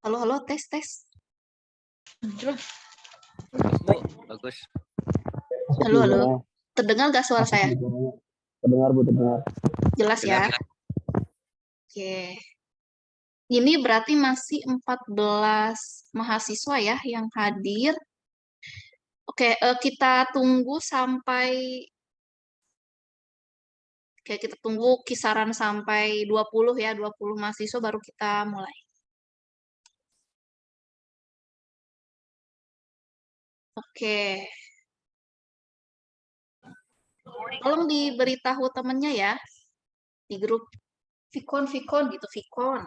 Halo, halo, tes, tes. Coba. Bu, bagus. Halo, halo. Terdengar nggak suara saya? Terdengar, Bu, terdengar. Jelas ya? Oke. Ini berarti masih 14 mahasiswa ya yang hadir. Oke, kita tunggu sampai kita tunggu kisaran sampai 20 ya, 20 mahasiswa baru kita mulai. Oke. Tolong diberitahu temennya ya di grup Vicon gitu, Vicon.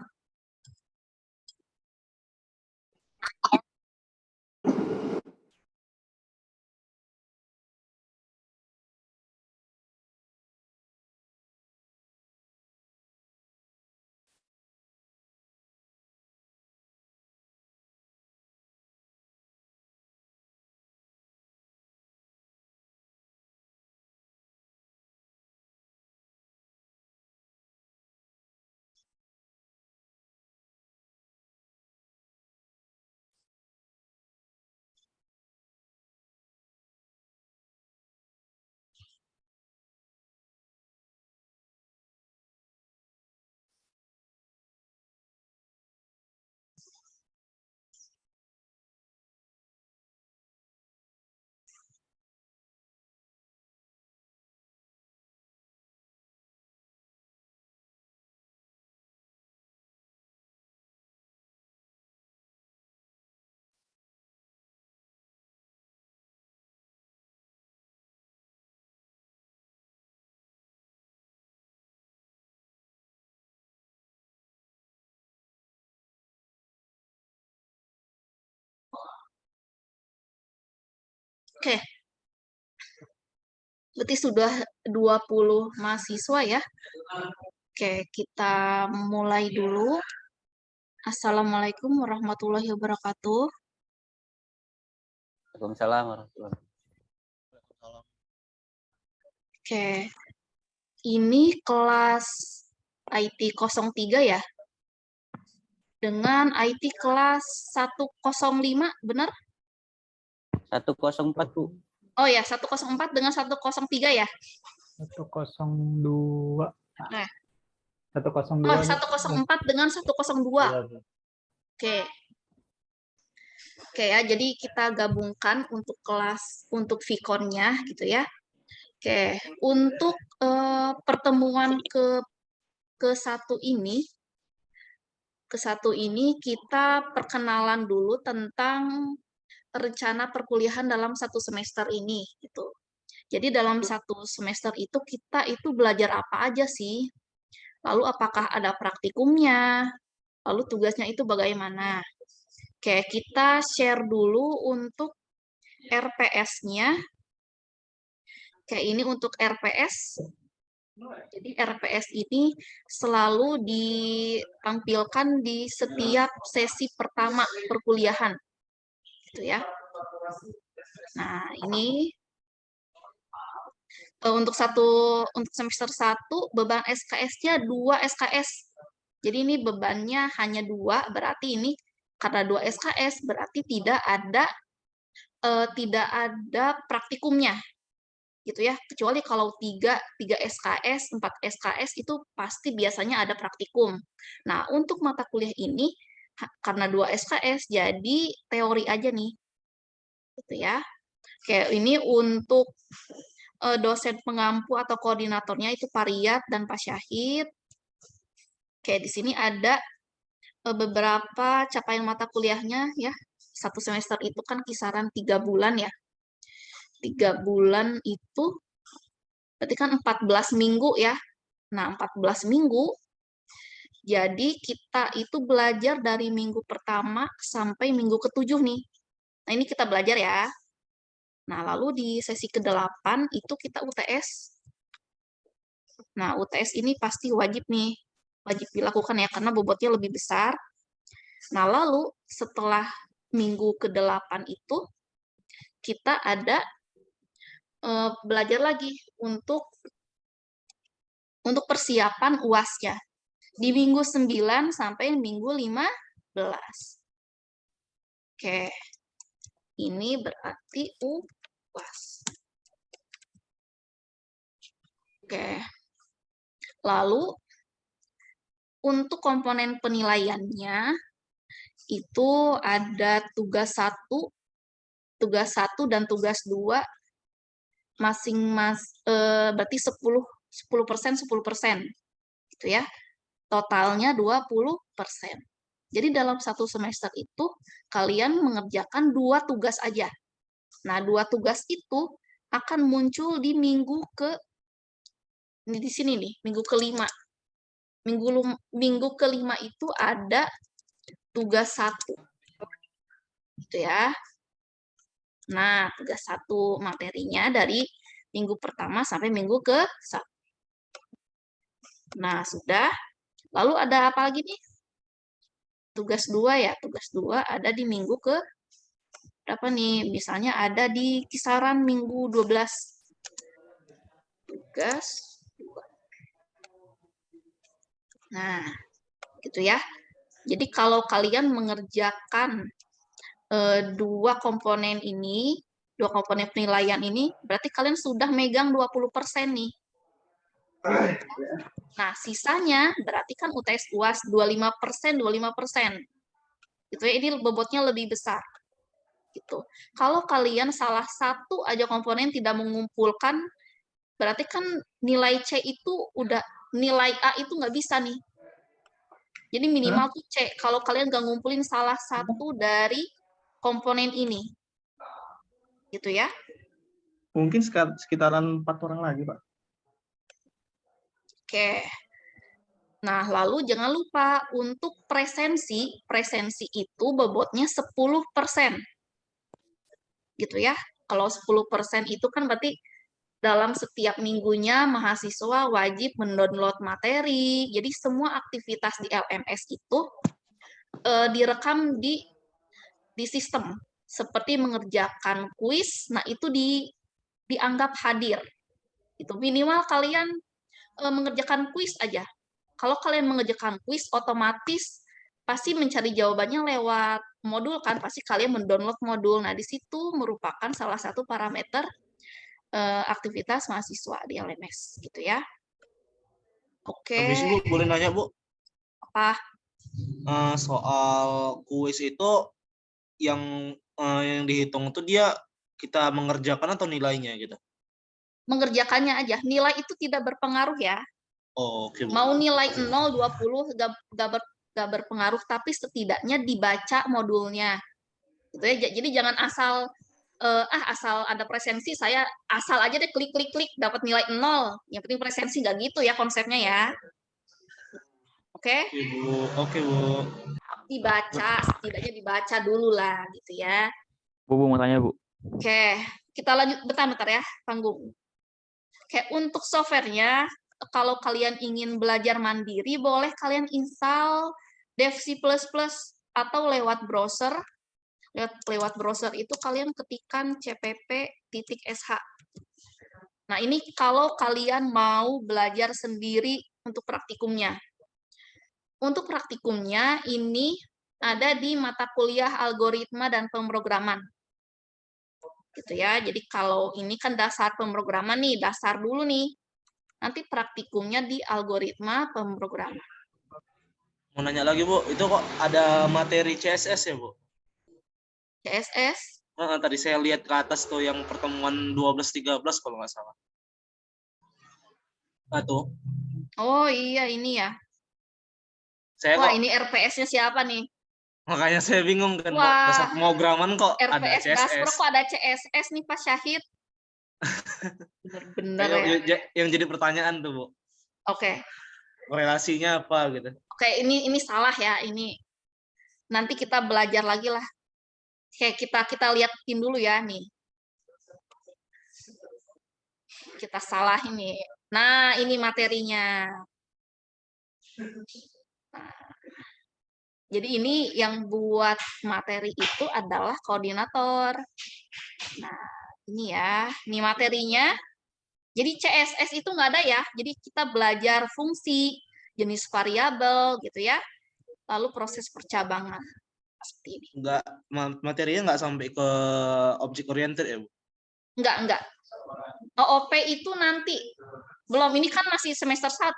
Oke. Berarti sudah 20 mahasiswa ya. Oke, kita mulai dulu. Assalamualaikum warahmatullahi wabarakatuh. Waalaikumsalam warahmatullahi wabarakatuh. Oke. Ini kelas IT 03 ya. Dengan IT kelas 105, benar? 104, Bu. Oh ya, 104 dengan 103 ya? 102. Nah. 102. Oh, 104 dengan 102. Iya, Oke. Oke ya, jadi kita gabungkan untuk kelas, untuk Vicon-nya gitu ya. Oke, untuk pertemuan ke satu ini kita perkenalan dulu tentang rencana perkuliahan dalam satu semester ini gitu. Jadi dalam satu semester itu kita itu belajar apa aja sih? Lalu apakah ada praktikumnya? Lalu tugasnya itu bagaimana? Oke, kita share dulu untuk RPS-nya. Oke, ini untuk RPS. Jadi RPS ini selalu ditampilkan di setiap sesi pertama perkuliahan. Gitu ya. Nah, ini untuk semester 1 beban SKS-nya 2 SKS. Jadi ini bebannya hanya 2, berarti ini karena 2 SKS berarti tidak ada praktikumnya. Gitu ya, kecuali kalau 3 SKS, 4 SKS itu pasti biasanya ada praktikum. Nah, untuk mata kuliah ini karena 2 SKS jadi teori aja nih. Gitu ya. Oke, ini untuk dosen pengampu atau koordinatornya itu Pak Riyad dan Pak Syahid. Oke, di sini ada beberapa capaian mata kuliahnya ya. Satu semester itu kan kisaran 3 bulan ya. 3 bulan itu berarti kan 14 minggu ya. Nah, 14 minggu, jadi kita itu belajar dari minggu pertama sampai minggu ke-7 nih. Nah, ini kita belajar ya. Nah, lalu di sesi ke-8 itu kita UTS. Nah, UTS ini pasti wajib nih. Wajib dilakukan ya, karena bobotnya lebih besar. Nah, lalu setelah minggu ke-8 itu, kita ada belajar lagi untuk persiapan UAS-nya. Di minggu 9 sampai minggu 15. Oke, ini berarti UAS. Oke, lalu untuk komponen penilaiannya itu ada tugas 1 dan tugas 2 berarti 10% 10% gitu ya. Totalnya 20%. Jadi dalam satu semester itu kalian mengerjakan 2 tugas aja. Nah, 2 tugas itu akan muncul di ini di sini nih, minggu kelima. Minggu kelima itu ada tugas 1. Gitu ya. Nah, tugas 1 materinya dari minggu pertama sampai minggu ke-1. Nah, sudah. Lalu ada apa lagi nih? Tugas 2 ya. Tugas 2 ada di minggu ke berapa nih? Misalnya ada di kisaran minggu 12. Tugas 2. Nah, gitu ya. Jadi kalau kalian mengerjakan 2 komponen ini, 2 komponen penilaian ini, berarti kalian sudah megang 20% nih. Nah, sisanya berarti kan UTS UAS 25%, 25%. Gitu ya, ini bobotnya lebih besar. Gitu. Kalau kalian salah satu aja komponen tidak mengumpulkan, berarti kan nilai C itu udah, nilai A itu nggak bisa nih. Jadi minimal tuh C, kalau kalian nggak ngumpulin salah satu dari komponen ini. Gitu ya. Mungkin sekitaran 4 orang lagi, Pak. Oke. Nah, lalu jangan lupa untuk presensi itu bobotnya 10%. Gitu ya. Kalau 10% itu kan berarti dalam setiap minggunya mahasiswa wajib mendownload materi. Jadi semua aktivitas di LMS itu direkam di sistem. Seperti mengerjakan kuis, nah itu dianggap hadir. Itu minimal kalian mengerjakan kuis aja. Kalau kalian mengerjakan kuis, otomatis pasti mencari jawabannya lewat modul kan, pasti kalian mendownload modul. Nah, di situ merupakan salah satu parameter aktivitas mahasiswa di LMS, gitu ya. Oke. Habis Bu, boleh nanya Bu? Apa? Soal kuis itu yang dihitung itu dia kita mengerjakan atau nilainya gitu? Mengerjakannya aja. Nilai itu tidak berpengaruh ya. Oh, oke Bu. Mau nilai 0, 20 gak berpengaruh, tapi setidaknya dibaca modulnya. Gitu ya. Jadi jangan asal asal ada presensi, saya asal aja deh klik dapat nilai 0. Yang penting presensi, nggak gitu ya konsepnya ya. Oke? Oke Bu. Oke Bu. Dibaca, setidaknya dibaca dulu lah gitu ya. Bu, mau tanya, Bu. Oke, kita lanjut bentar ya, tanggung. Oke, untuk softwarenya, kalau kalian ingin belajar mandiri, boleh kalian install DevC++ atau lewat browser. Lewat browser itu kalian ketikkan cpp.sh. Nah, ini kalau kalian mau belajar sendiri untuk praktikumnya. Untuk praktikumnya, ini ada di mata kuliah algoritma dan pemrograman. Gitu ya. Jadi kalau ini kan dasar pemrograman nih, dasar dulu nih. Nanti praktikumnya di algoritma pemrograman. Mau nanya lagi Bu, itu kok ada materi CSS ya Bu? CSS. Tadi saya lihat ke atas tuh yang pertemuan 12-13 kalau nggak salah. Tuh. Oh iya, ini ya. Wah, ini RPS-nya siapa nih? Makanya saya bingung kan, Wah, dasar pemrograman kok RPS ada CSS. Daspro kok ada CSS nih Pak Syahid? Bener-bener ya. Yang jadi pertanyaan tuh Bu. Oke. Korelasinya apa gitu? Oke, ini salah ya. Ini nanti kita belajar lagi lah. Oke, kita liatin dulu ya nih. Kita salah ini. Nah, ini materinya. Nah, jadi ini yang buat materi itu adalah koordinator. Nah, ini ya. Ini materinya. Jadi CSS itu nggak ada ya. Jadi kita belajar fungsi, jenis variabel gitu ya. Lalu proses percabangan. Seperti ini. Materinya nggak sampai ke object oriented ya, Bu? Enggak. OOP itu nanti. Belum, ini kan masih semester 1.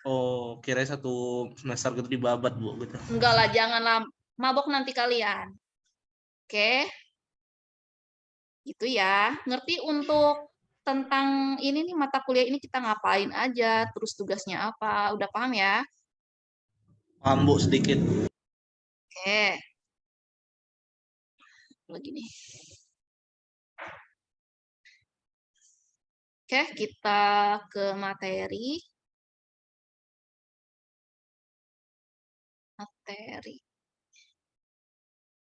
Oh, kira satu semester gitu dibabat, Bu, gitu. Enggak lah, janganlah mabok nanti kalian. Oke. Gitu ya. Ngerti untuk tentang ini nih mata kuliah ini kita ngapain aja, terus tugasnya apa. Udah paham ya? Paham, Bu, sedikit. Oke. Lagi nih. Oke, kita ke materi.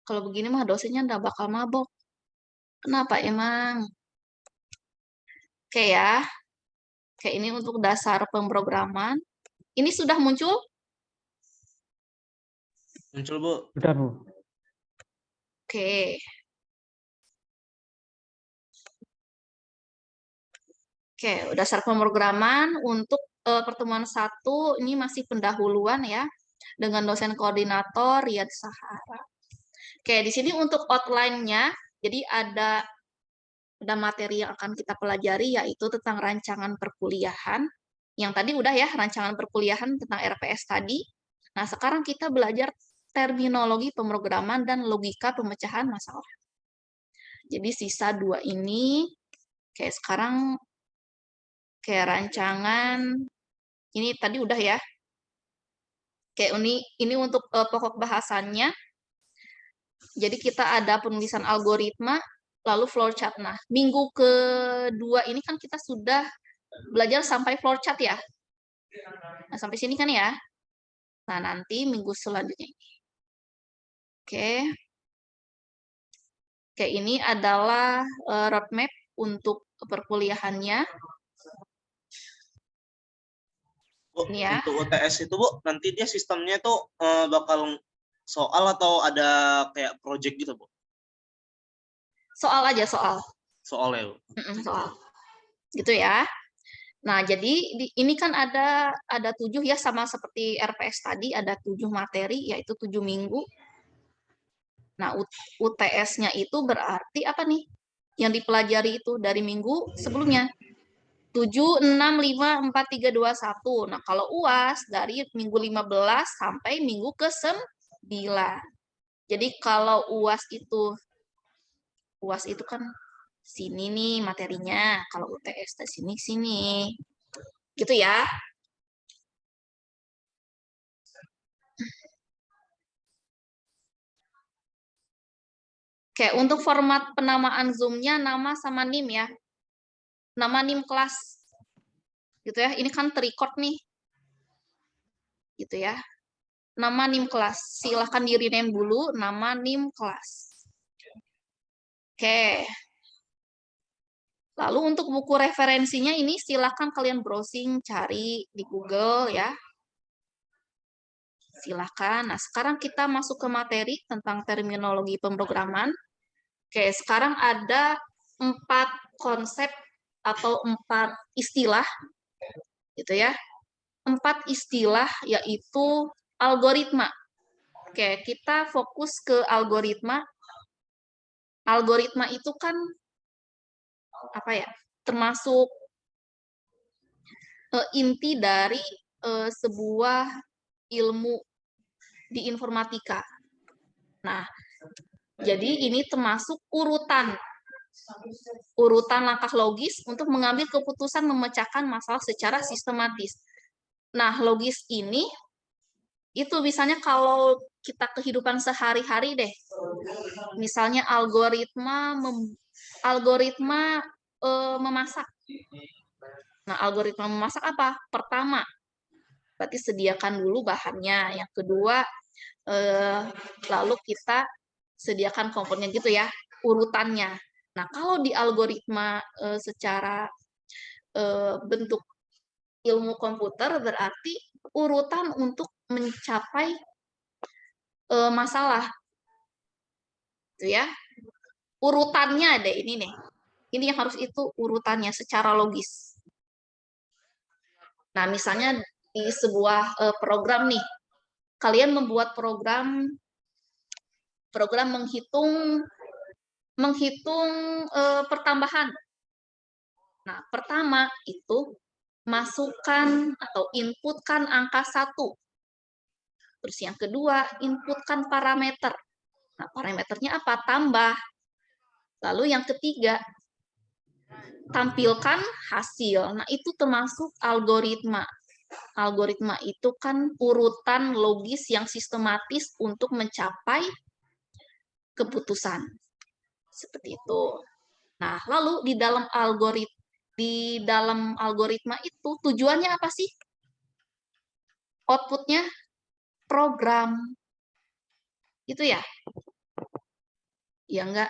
Kalau begini mah dosennya nggak bakal mabok. Kenapa emang? Oke ya. Oke, ini untuk dasar pemrograman. Ini sudah muncul? Muncul, Bu. Sudah, Bu. Oke. Oke, dasar pemrograman untuk pertemuan 1 ini masih pendahuluan ya dengan dosen koordinator Riyad Sahara. Oke, di sini untuk outline-nya, jadi ada materi yang akan kita pelajari yaitu tentang rancangan perkuliahan. Yang tadi udah ya, rancangan perkuliahan tentang RPS tadi. Nah, sekarang kita belajar terminologi pemrograman dan logika pemecahan masalah. Jadi sisa 2 ini, kayak sekarang kayak rancangan, ini tadi udah ya. Kayak ini untuk pokok bahasannya. Jadi kita ada penulisan algoritma, lalu flowchart. Nah, minggu kedua ini kan kita sudah belajar sampai flowchart ya. Nah, sampai sini kan ya. Nah, nanti minggu selanjutnya ini. Oke. Oke, ini adalah roadmap untuk perkuliahannya. Bu, Ini ya. untuk UTS itu, Bu, nanti dia sistemnya tuh bakal soal atau ada kayak project gitu, Bu? Soal aja, soal. Soal ya, Bu? Soal. Gitu ya. Nah, jadi ini kan ada 7 ya, sama seperti RPS tadi, ada 7 materi, yaitu 7 minggu. Nah, UTS-nya itu berarti apa nih? Yang dipelajari itu dari minggu sebelumnya. 7, 6, 5, 4, 3, 2, 1. Nah, kalau UAS dari minggu 15 sampai minggu ke-9. Jadi kalau UAS itu kan sini nih materinya. Kalau UTS di sini. Gitu ya. Oke, untuk format penamaan Zoom-nya nama sama NIM ya. Nama NIM kelas. Gitu ya. Ini kan terrecord nih. Gitu ya. Nama NIM kelas. Silahkan di-rename dulu nama NIM kelas. Oke. Lalu untuk buku referensinya ini silahkan kalian browsing, cari di Google ya. Silahkan. Nah, sekarang kita masuk ke materi tentang terminologi pemrograman. Oke, sekarang ada 4 konsep atau 4 istilah, gitu ya. 4 istilah yaitu algoritma. Oke, kita fokus ke algoritma. Algoritma itu kan apa ya? Termasuk inti dari sebuah ilmu di informatika. Nah, jadi ini termasuk urutan langkah logis untuk mengambil keputusan memecahkan masalah secara sistematis. Nah, logis ini itu misalnya kalau kita kehidupan sehari-hari deh. Misalnya algoritma memasak. Nah, algoritma memasak apa? Pertama, berarti sediakan dulu bahannya. Yang kedua, lalu kita sediakan komponennya gitu ya, urutannya. Nah, kalau di algoritma secara bentuk ilmu komputer berarti urutan untuk mencapai masalah. Gitu ya. Urutannya ada ini nih. Ini yang harus itu urutannya secara logis. Nah, misalnya di sebuah program nih, kalian membuat program program menghitung pertambahan. Nah, pertama itu masukkan atau inputkan angka 1. Terus yang kedua, inputkan parameter. Nah, parameternya apa? Tambah. Lalu yang ketiga, tampilkan hasil. Nah, itu termasuk algoritma. Algoritma itu kan urutan logis yang sistematis untuk mencapai keputusan. Seperti itu. Nah, lalu di dalam algoritma itu tujuannya apa sih? Outputnya program. Itu ya? Ya enggak?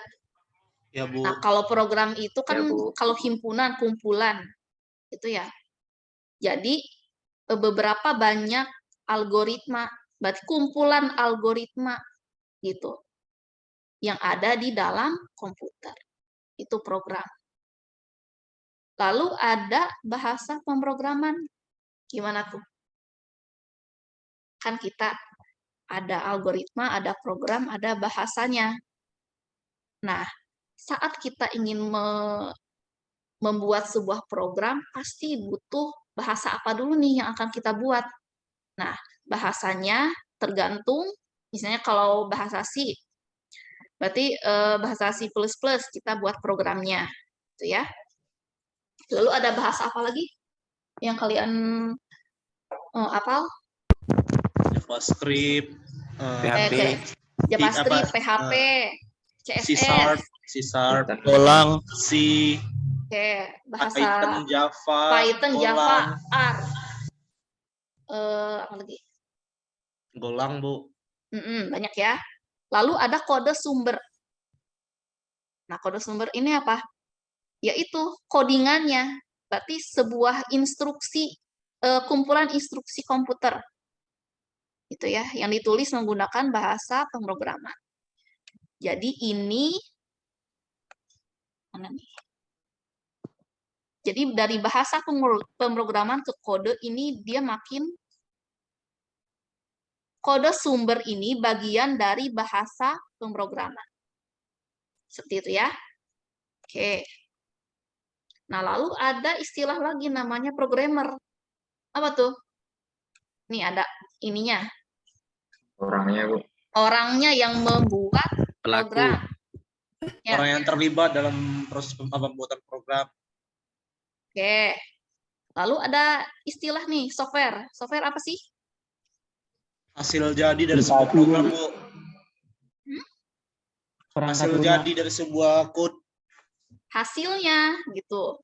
Ya, Bu. Nah, kalau program itu kan Ya, Bu. kalau himpunan, kumpulan. Itu ya. Jadi, beberapa banyak algoritma, berarti kumpulan algoritma gitu yang ada di dalam komputer. Itu program. Lalu ada bahasa pemrograman. Gimana tuh? Kan kita ada algoritma, ada program, ada bahasanya. Nah, saat kita ingin membuat sebuah program, pasti butuh bahasa apa dulu nih yang akan kita buat. Nah, bahasanya tergantung, misalnya kalau bahasa C, berarti bahasa C++ kita buat programnya, gitu ya. Lalu ada bahasa apa lagi yang kalian hafal? JavaScript, PHP, JavaScript, PHP, CSS, C#, Golang, C, bahasa Python, Java, Python, Java, Golang. R. Apa lagi? Golang, Bu. Banyak ya. Lalu ada kode sumber. Nah, kode sumber ini apa? Yaitu codingannya. Berarti sebuah instruksi, kumpulan instruksi komputer. Itu ya, yang ditulis menggunakan bahasa pemrograman. Jadi ini mana nih? Jadi dari bahasa pemrograman ke kode ini dia makin kode sumber ini bagian dari bahasa pemrograman. Seperti itu ya. Oke. Nah, lalu ada istilah lagi namanya programmer. Apa tuh? Nih ada ininya. Orangnya, Bu. Orangnya yang membuat Pelaku. program. Ya. Orang yang terlibat dalam proses pembuatan program. Oke. Lalu ada istilah nih, software. Software apa sih? Hasil jadi dari sebuah program, Bu. Hasil Perangkat jadi dari sebuah code. Hasilnya gitu.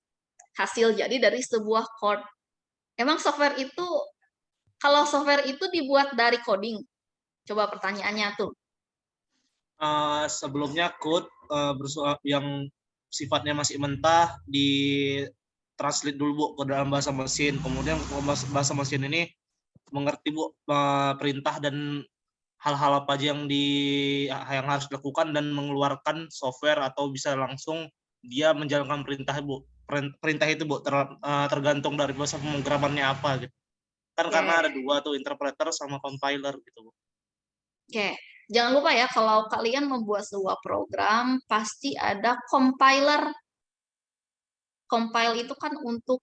Hasil jadi dari sebuah code. Emang software itu, kalau software itu dibuat dari coding? Coba pertanyaannya tuh. Sebelumnya code yang sifatnya masih mentah di translate dulu, Bu, ke dalam bahasa mesin. Kemudian bahasa mesin ini mengerti, Bu, perintah dan hal-hal apa aja yang harus dilakukan dan mengeluarkan software, atau bisa langsung dia menjalankan perintah, Bu. Perintah itu, Bu, tergantung dari bahasa pemrogramannya apa gitu. Kan karena ada dua tuh, interpreter sama compiler gitu, Bu. Oke, jangan lupa ya kalau kalian membuat sebuah program pasti ada compiler. Compile itu kan untuk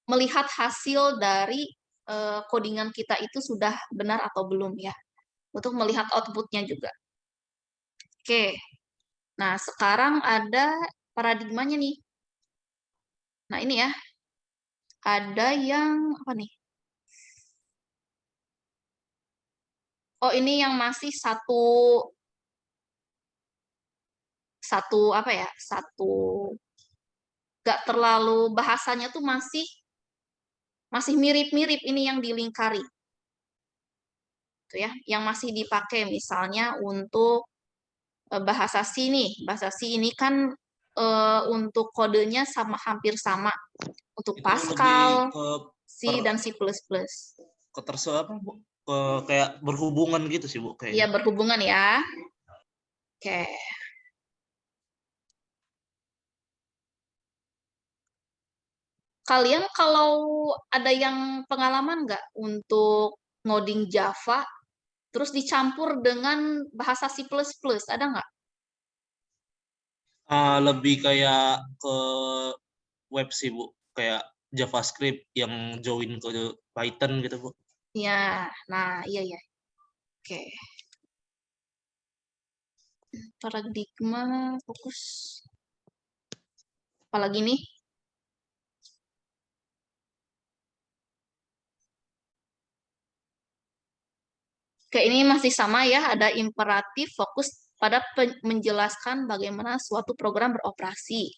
melihat hasil dari codingan kita itu sudah benar atau belum ya. Untuk melihat outputnya juga. Oke, nah sekarang ada paradigmanya nih. Nah ini ya, ada yang apa nih? Oh ini yang masih satu apa ya? Nggak terlalu bahasanya tuh masih mirip-mirip ini yang dilingkari. Itu ya, yang masih dipakai misalnya untuk bahasa C nih. Bahasa C ini kan untuk kodenya hampir sama. Untuk Itu Pascal, lebih C dan C++. Kayak berhubungan gitu sih, Bu, Iya, kayaknya. berhubungan ya. Oke. Kalian kalau ada yang pengalaman nggak untuk ngoding Java terus dicampur dengan bahasa C++, ada nggak? Lebih kayak ke web sih, Bu. Kayak JavaScript yang join ke Python gitu, Bu. Ya, nah iya ya. Oke. Paradigma, fokus. Apalagi nih? Oke, ini masih sama ya, ada imperatif fokus pada menjelaskan bagaimana suatu program beroperasi.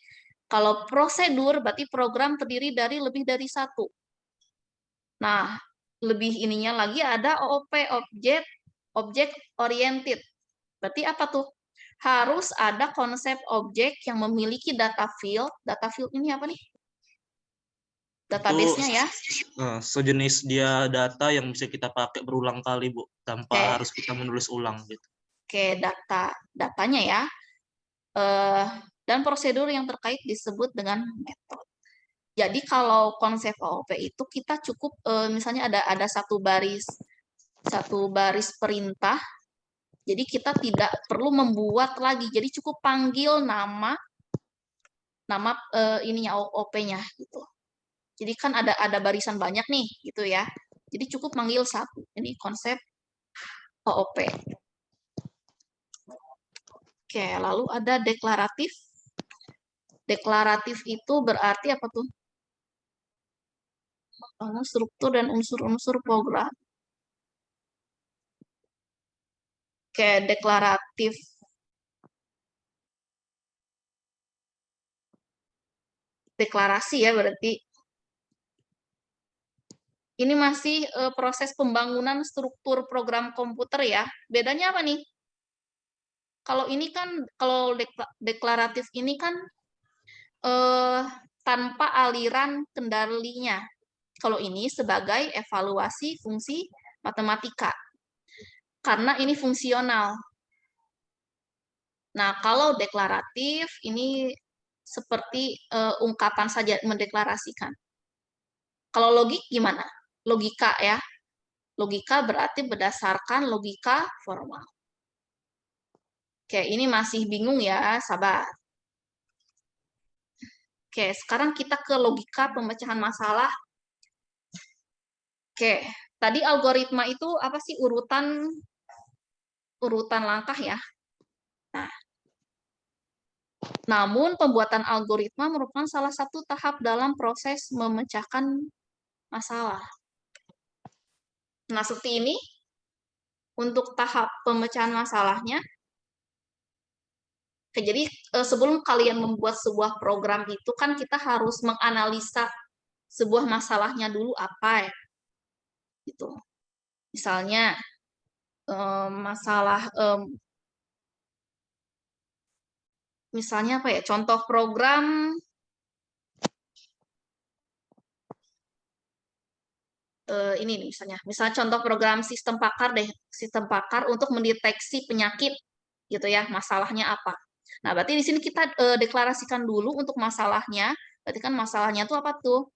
Kalau prosedur, berarti program terdiri dari lebih dari satu. Nah, lebih ininya lagi ada OOP, Object Oriented. Berarti apa tuh? Harus ada konsep objek yang memiliki data field. Data field ini apa nih? Itu Database-nya ya. sejenis dia data yang bisa kita pakai berulang kali, Bu, tanpa Oke. harus kita menulis ulang gitu. Oke, datanya ya. Dan prosedur yang terkait disebut dengan metode. Jadi kalau konsep OOP itu kita cukup misalnya ada satu baris perintah. Jadi kita tidak perlu membuat lagi. Jadi cukup panggil nama ininya OOP-nya gitu. Jadi kan ada barisan banyak nih gitu ya. Jadi cukup manggil satu. Ini konsep OOP. Oke, lalu ada deklaratif. Deklaratif itu berarti apa tuh? Struktur dan unsur-unsur program. Oke, deklaratif. Deklarasi ya berarti. Ini masih proses pembangunan struktur program komputer ya. Bedanya apa nih? Kalau ini kan, kalau deklaratif ini kan tanpa aliran kendalinya. Kalau ini sebagai evaluasi fungsi matematika. Karena ini fungsional. Nah, kalau deklaratif ini seperti ungkapan saja mendeklarasikan. Kalau logik gimana? Logika ya. Logika berarti berdasarkan logika formal. Oke, ini masih bingung ya, sahabat. Oke, sekarang kita ke logika pemecahan masalah. Oke, tadi algoritma itu apa sih urutan langkah ya? Nah, namun pembuatan algoritma merupakan salah satu tahap dalam proses memecahkan masalah. Nah, seperti ini untuk tahap pemecahan masalahnya. Oke, jadi sebelum kalian membuat sebuah program itu kan kita harus menganalisa sebuah masalahnya dulu apa ya. Gitu. Misalnya masalah misalnya apa ya? Contoh program ini nih misalnya contoh program sistem pakar deh, sistem pakar untuk mendeteksi penyakit gitu ya, masalahnya apa. Nah, berarti di sini kita deklarasikan dulu untuk masalahnya. Berarti kan masalahnya tuh apa tuh?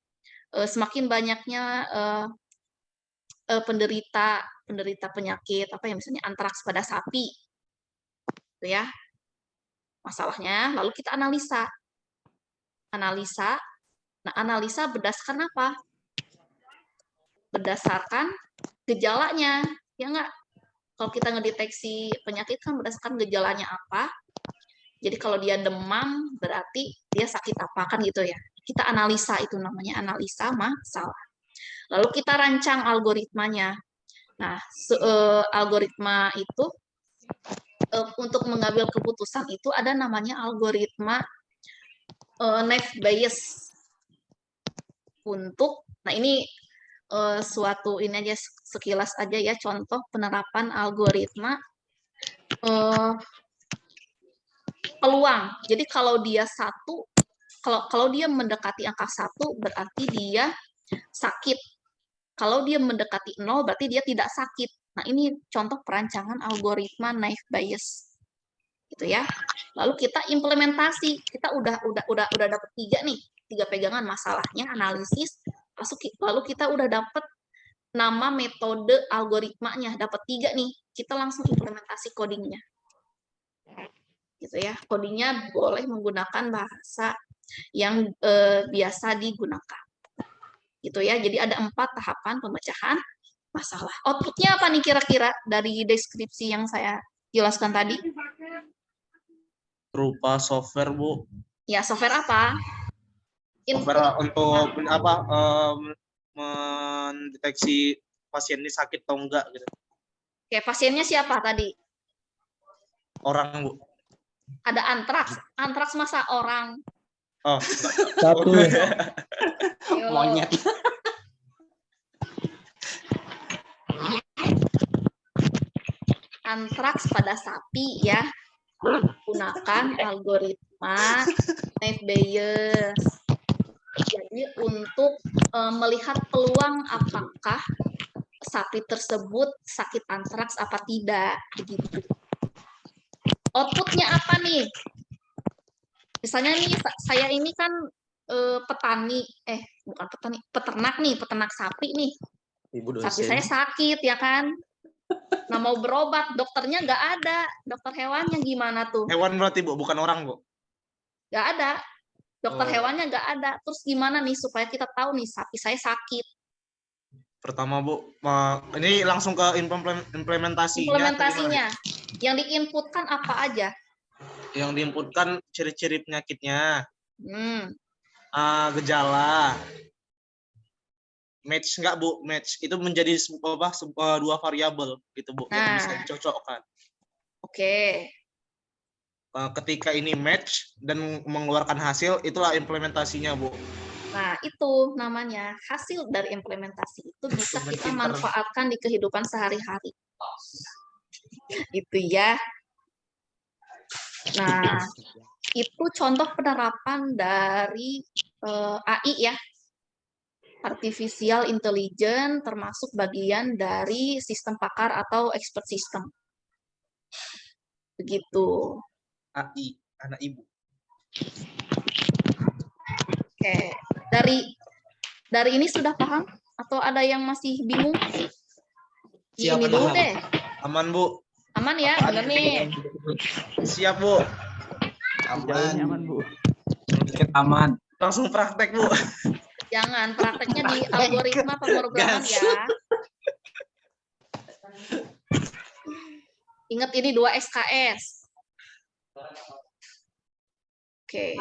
Semakin banyaknya penderita penyakit apa ya, misalnya antraks pada sapi. Gitu ya. Masalahnya, lalu kita analisa. Nah, analisa berdasarkan apa? Berdasarkan gejalanya, ya nggak? Kalau kita ngedeteksi penyakit kan berdasarkan gejalanya apa. Jadi kalau dia demam, berarti dia sakit apa, kan gitu ya. Kita analisa, itu namanya analisa masalah. Lalu kita rancang algoritmanya. Nah, algoritma itu untuk mengambil keputusan itu ada namanya algoritma naive Bayes. Nah ini suatu ini aja sekilas aja ya, contoh penerapan algoritma peluang. Jadi kalau dia kalau dia mendekati angka 1 berarti dia sakit. Kalau dia mendekati 0 berarti dia tidak sakit. Nah, ini contoh perancangan algoritma naive Bayes. Gitu ya. Lalu kita implementasi. Kita udah dapat 3 nih, 3 pegangan masalahnya, analisis, lalu kita udah dapat nama metode algoritmanya, dapat 3 nih. Kita langsung implementasi codingnya. Gitu ya. Codingnya boleh menggunakan bahasa yang biasa digunakan. Gitu ya. Jadi ada 4 tahapan pemecahan masalah. Outputnya apa nih kira-kira dari deskripsi yang saya jelaskan tadi? Berupa software, Bu. Ya, software apa? Software untuk mendeteksi pasien ini sakit atau enggak gitu. Oke, pasiennya siapa tadi? Orang, Bu. Ada antraks. Antraks masa orang? Oh, Satu. Ayo. Monyet. Antraks pada sapi ya. Gunakan algoritma Naive Bayes. Jadi untuk melihat peluang apakah sapi tersebut sakit antraks apa tidak, begitu. Outputnya apa nih? Misalnya nih saya ini kan petani, bukan petani, peternak sapi nih. Ibu Sapi dosen. saya sakit ya kan. Nah mau berobat, dokternya nggak ada, dokter hewannya gimana tuh? hewan berarti, Bu, bukan orang, Bu. Nggak ada, dokter Oh. hewannya nggak ada. Terus gimana nih supaya kita tahu nih sapi saya sakit? Pertama, Bu, ini langsung ke implementasinya. Implementasinya, yang diinputkan apa aja? Yang diinputkan ciri-ciri penyakitnya, Hmm. gejala, match nggak, Bu? Match itu menjadi dua variabel gitu, Bu, yang bisa Nah. dicocokkan. Oke. Ketika ini match dan mengeluarkan hasil, itulah implementasinya, Bu. Nah, itu namanya hasil dari implementasi itu bisa kita manfaatkan di kehidupan sehari-hari. Itu ya. Nah, itu contoh penerapan dari AI ya. Artificial Intelligence termasuk bagian dari sistem pakar atau expert system. Begitu. AI, anak ibu. Oke. Dari ini sudah paham atau ada yang masih bingung? Siap, Ini dulu paham. deh. Aman, Bu. Aman ya, bener nih. Siap, Bu. Aman, Bu. Sedikit aman. Langsung praktek, Bu. Jangan, prakteknya di algoritma pemrograman ya. Ingat ini 2 SKS. Oke.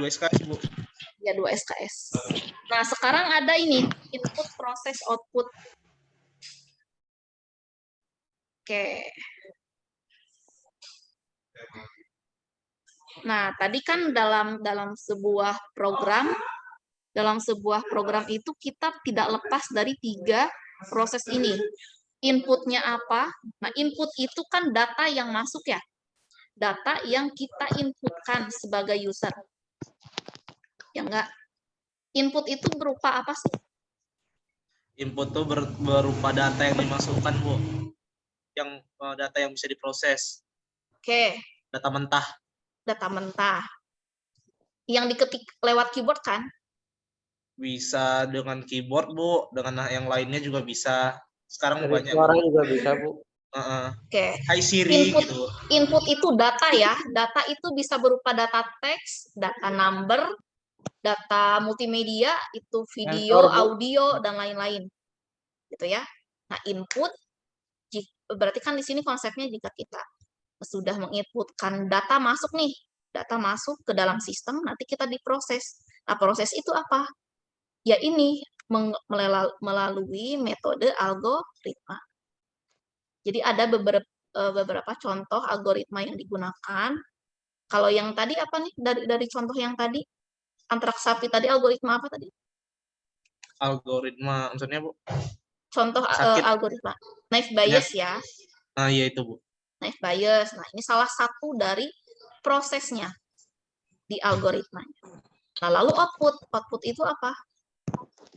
2 SKS, Bu. Ya, 2 SKS. Nah, sekarang ada ini, input, proses, output. Oke. Nah, tadi kan dalam sebuah program itu kita tidak lepas dari 3 proses ini. Inputnya apa? Nah, input itu kan data yang masuk ya. Data yang kita inputkan sebagai user. Ya enggak? Input itu berupa apa sih? Input itu berupa data yang dimasukkan, Bu. Yang data yang bisa diproses. Oke. Data mentah. Data mentah. Yang diketik lewat keyboard kan? Bisa dengan keyboard, Bu. Dengan yang lainnya juga bisa. Sekarang Dari banyak. suara juga bisa, Bu. Oke. Hai Siri Input, gitu. Input itu data ya. Data itu bisa berupa data teks, data number, data multimedia, itu video, Sensor, Bu. audio, dan lain-lain. Gitu ya. Nah, input, berarti kan di sini konsepnya jika kita sudah menginputkan data masuk nih, data masuk ke dalam sistem, nanti kita diproses. Nah, proses itu apa? Ya ini, melalui metode algoritma. Jadi ada beberapa contoh algoritma yang digunakan. Kalau yang tadi apa nih, dari contoh yang tadi, antraks sapi tadi, algoritma apa tadi? Algoritma, maksudnya, Bu? Contoh algoritma. Naive Bayes ya. Nah, iya itu, Bu. Naive Bayes. Nah, ini salah satu dari prosesnya di algoritmanya. Nah, lalu output. Output itu apa?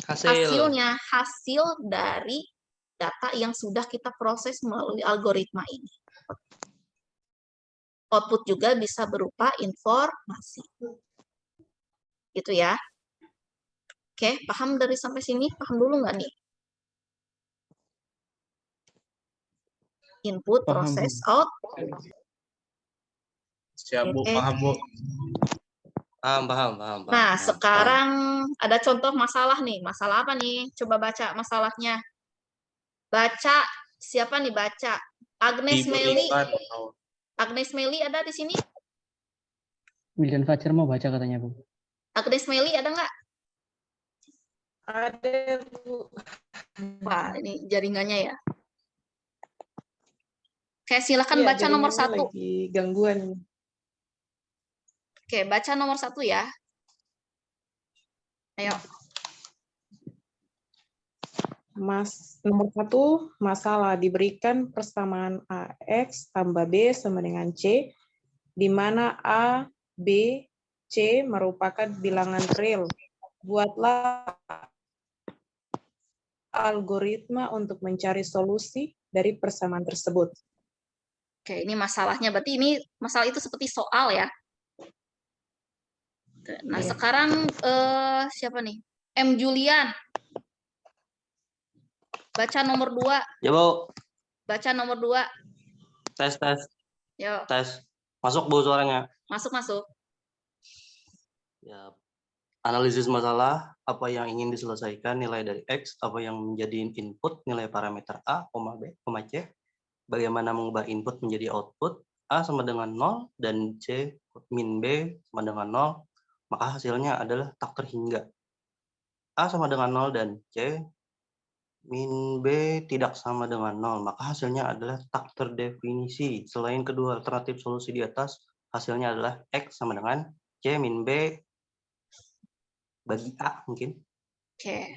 Hasilnya, hasil dari data yang sudah kita proses melalui algoritma ini. Output juga bisa berupa informasi. Gitu ya. Oke, paham dari sampai sini? Paham dulu nggak nih? Input, Paham, proses, Bu. output. Siap, Bu. Oke. Paham, Bu. Paham. Nah, sekarang ada contoh masalah nih. Masalah apa nih? Coba baca masalahnya. Baca, siapa nih baca? Agnes Meli. Diberikan. Agnes Meli ada di sini? William Fajar mau baca katanya, Bu. Agnes Meli ada nggak? Ada, Bu. Wah, ini jaringannya ya. Oke, silakan Iya, baca nomor jaringannya 1. lagi gangguan. Oke, baca nomor 1 ya. Ayo. Nomor 1, masalah diberikan persamaan AX tambah B sama dengan C, di mana A, B, C merupakan bilangan real. Buatlah algoritma untuk mencari solusi dari persamaan tersebut. Oke, ini masalahnya. Berarti ini masalah itu seperti soal ya. Nah, Iya. sekarang siapa nih? M. Julian. Baca nomor 2. Ya, Bu. Baca nomor 2. Tes. Yuk, Masuk, Bu, suaranya. masuk. Ya. Analisis masalah, apa yang ingin diselesaikan, nilai dari X, apa yang menjadi input, nilai parameter A, B, C, bagaimana mengubah input menjadi output, A sama dengan 0, dan C min B sama dengan 0, maka hasilnya adalah tak terhingga. A sama dengan 0 dan C min B tidak sama dengan 0, maka hasilnya adalah tak terdefinisi. Selain kedua alternatif solusi di atas, hasilnya adalah X sama dengan C min B bagi A mungkin. Oke,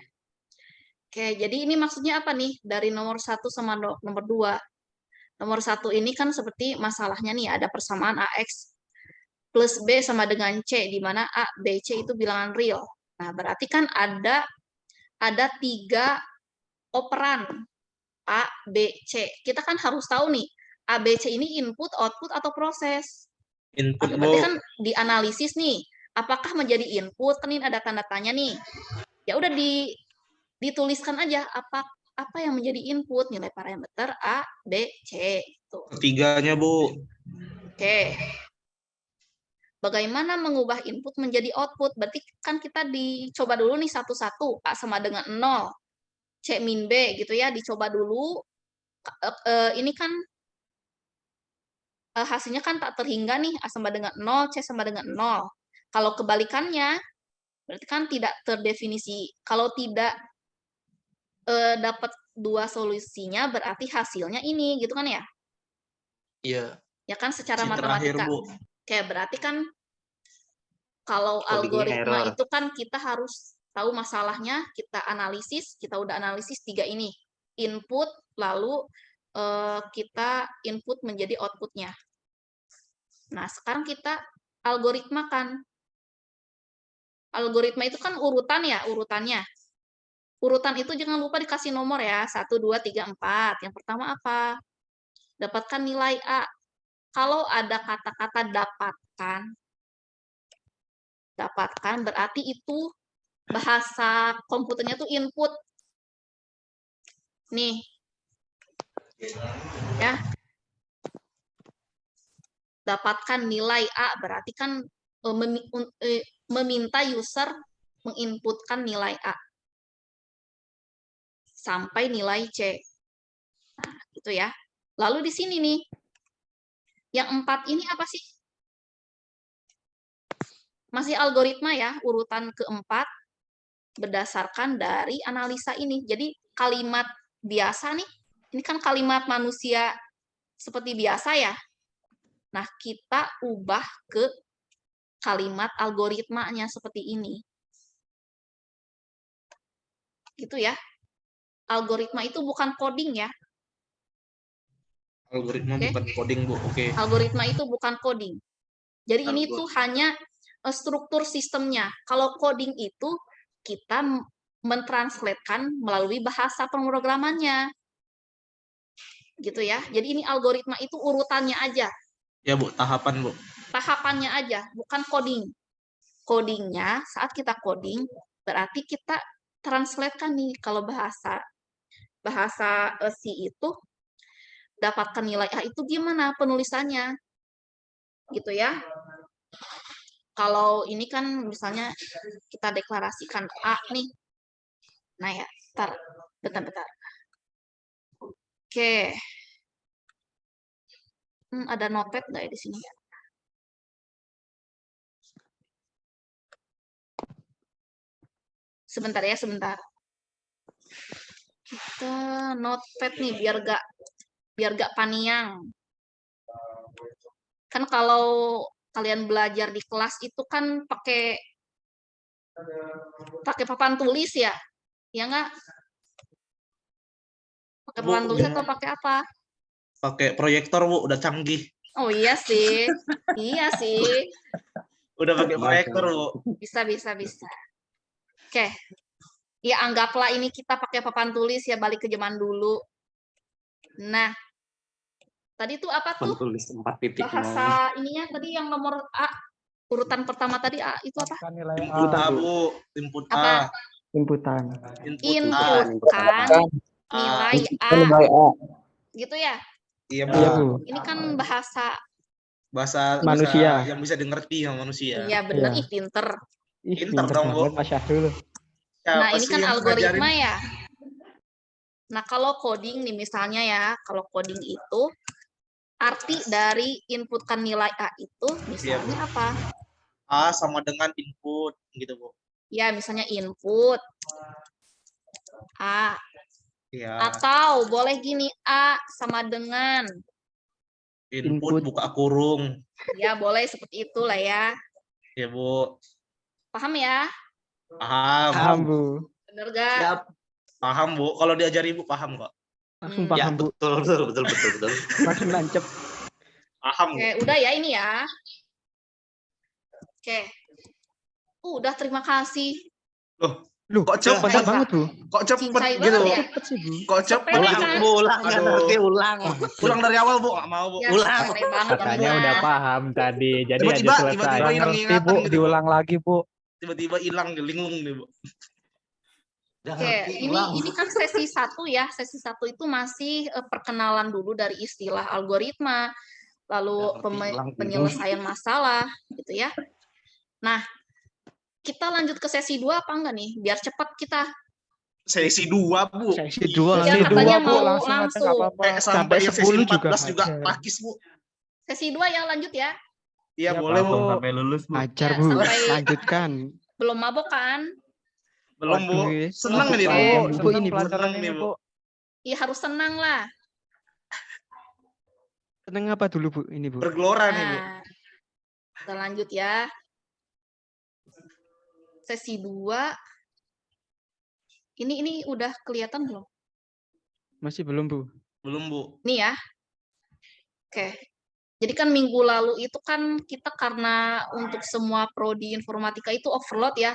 jadi ini maksudnya apa nih dari nomor 1 sama nomor 2? Nomor 1 ini kan seperti masalahnya nih, ada persamaan AX plus B sama dengan C, di mana A, B, C itu bilangan real. Nah, berarti kan ada 3 operan A, B, C. Kita kan harus tahu nih, A, B, C ini input, output, atau proses. Input, Bu. Berarti kan dianalisis nih, apakah menjadi input? Kan ini ada tanda tanya nih. Ya udah dituliskan aja apa yang menjadi input, nilai parameter A, B, C. Gitu. Ketiganya, Bu. Oke. Bagaimana mengubah input menjadi output? Berarti kan kita dicoba dulu nih satu-satu. A sama dengan 0. C min B gitu ya, dicoba dulu. Ini kan hasilnya kan tak terhingga nih, A sama dengan 0, C sama dengan 0. Kalau kebalikannya, berarti kan tidak terdefinisi. Kalau tidak dapat 2 solusinya, berarti hasilnya ini, gitu kan ya? Iya. Ya kan secara Si terakhir, matematika. Bu. Oke, berarti kan kalau Codingnya algoritma error. itu kan kita harus tahu masalahnya, kita analisis, kita udah analisis 3 ini. Input, lalu kita input menjadi outputnya. Nah, sekarang kita algoritma kan. Algoritma itu kan urutan ya, urutannya. Urutan itu jangan lupa dikasih nomor ya, 1, 2, 3, 4. Yang pertama apa? Dapatkan nilai A. Kalau ada kata-kata dapatkan berarti itu bahasa komputernya tuh input. Nih. Ya. Dapatkan nilai A berarti kan meminta user menginputkan nilai A sampai nilai C. Nah, gitu ya. Lalu di sini nih, yang 4 ini apa sih? Masih algoritma ya, urutan keempat berdasarkan dari analisa ini. Jadi kalimat biasa nih, ini kan kalimat manusia seperti biasa ya. Nah, kita ubah ke kalimat algoritmanya seperti ini. Gitu ya. Algoritma itu bukan coding ya. Algoritma Oke. bukan coding, Bu. Oke. Algoritma itu bukan coding. Jadi ini tuh hanya struktur sistemnya. Kalau coding itu kita mentranslatekan melalui bahasa pemrogramannya. Gitu ya. Jadi ini algoritma itu urutannya aja. Ya, Bu. Tahapan, Bu. Tahapannya aja, bukan coding. Codingnya saat kita coding berarti kita translate kan nih kalau bahasa C itu dapatkan nilai A itu gimana penulisannya, gitu ya. Kalau ini kan misalnya kita deklarasikan A nih. Nah ya, bentar. Oke. Ada notepad nggak ya di sini? Sebentar ya, sebentar. Kita notepad nih biar gak paniang. Kan kalau kalian belajar di kelas itu kan pakai papan tulis ya? Ya nggak? Pakai papan tulis atau pakai apa? Pakai proyektor, Bu, udah canggih. Oh iya sih. Iya sih. Udah pakai proyektor, Bu. Bisa. Oke. Ya anggaplah ini kita pakai papan tulis ya, balik ke zaman dulu. Nah, tadi tuh apa tuh? Tulis 4 titik. Bahasa ininya tadi yang nomor A, urutan pertama tadi A itu apa? Input A, Bu. Input A. Apa? Inputan. Inputkan nilai A. Gitu ya? Iya, Bu. Iya, Bu. Ini kan bahasa Manusia. yang bisa dimengerti sama manusia. iya bener, Iya. pinter. Ih, Pinter pinter dong, Bu. banget Mas Syahrul. Nah, Siapa ini sih kan yang algoritma ngajarin? ya. Nah, kalau coding nih misalnya ya, kalau coding itu arti dari inputkan nilai A itu misalnya apa? A sama dengan input, gitu, Bu. Ya, misalnya input A. Iya. Atau boleh gini, A sama dengan. Input buka kurung. Ya, boleh seperti itulah ya. Ya, Bu. Paham ya? Paham. Paham, Bu. Bener gak? Siap. Paham, Bu. Kalau diajari Ibu paham kok. Langsung Ya, paham, Bu. betul. Langsung nancep. Paham, Bu. Oke, udah ya ini ya. Oke. Udah, terima kasih. Loh, Kok cepet cepet banget, Bu. Kok cepet Cincai gitu? banget ya? Cepet sih, Bu. Kok cepet? Sepele Ulang, kan? Bu, ulang. Aduh. Nggak ngerti, ulang. Ulang dari awal, Bu. Nggak mau, Bu. Ya, Ulang. sepele banget Katanya gua. udah paham tadi, jadi Tiba-tiba- aja selesai. tiba-tiba Nggak hilang ngerti, ingatan Bu, gitu, diulang lagi, Bu. Tiba-tiba hilang, linglung nih, Bu. Nggak Oke, ngerti, ulang. ini kan sesi 1 ya. Sesi 1 itu masih perkenalan dulu dari istilah algoritma, lalu Nggak ngerti, ulang, bingung. penyelesaian masalah, gitu ya. Nah, kita lanjut ke sesi 2 apa enggak nih? Biar cepat kita. Sesi 2, Bu. Sesi 2 Ya, langsung. katanya Bu, mau langsung aja, langsung. nggak apa-apa. Sampai yang sesi 10 14 juga juga ada. takis, Bu. Sesi 2 ya, lanjut ya. Iya, Ya, boleh, Bu. langsung Sampai lulus, Bu. Ajar, Ya, Bu. sampai- Lanjutkan. Belum mabok kan? Belum, Bu. Waduh, Seneng mabuk ini, Bu. panjang, Bu, Senang ini, Bu. pelajaran Senang ini, nih, Bu. Bu. Ya harus senang lah. Seneng apa dulu, Bu? Ini, Bu. Bergelora nih, Bu. Nah, kita lanjut ya. Sesi 2. Ini udah kelihatan belum? Masih belum, Bu. Belum, Bu. Nih ya. Oke. Jadi kan minggu lalu itu kan kita karena untuk semua prodi informatika itu overload ya.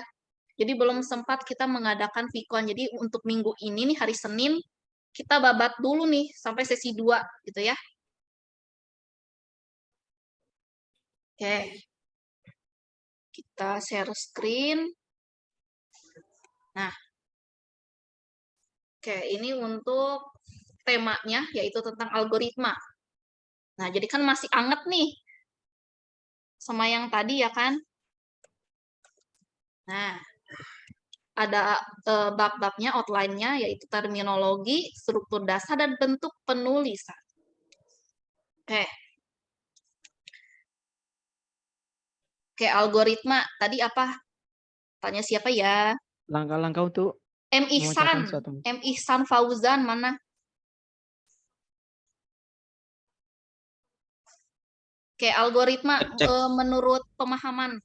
Jadi belum sempat kita mengadakan Vkon. Jadi untuk minggu ini nih hari Senin kita babat dulu nih sampai sesi 2 gitu ya. Oke. Kita share screen. Nah. Oke, ini untuk temanya yaitu tentang algoritma. Nah, jadi kan masih anget nih sama yang tadi ya kan? Nah, ada bab-babnya, outline-nya, yaitu terminologi, struktur dasar, dan bentuk penulisan. Oke. Oke, algoritma. Tadi apa? Tanya siapa ya? Langkah-langkah untuk M. memecahkan Ihsan. suatu. M. Ihsan Fauzan, mana? Oke, algoritma menurut pemahaman.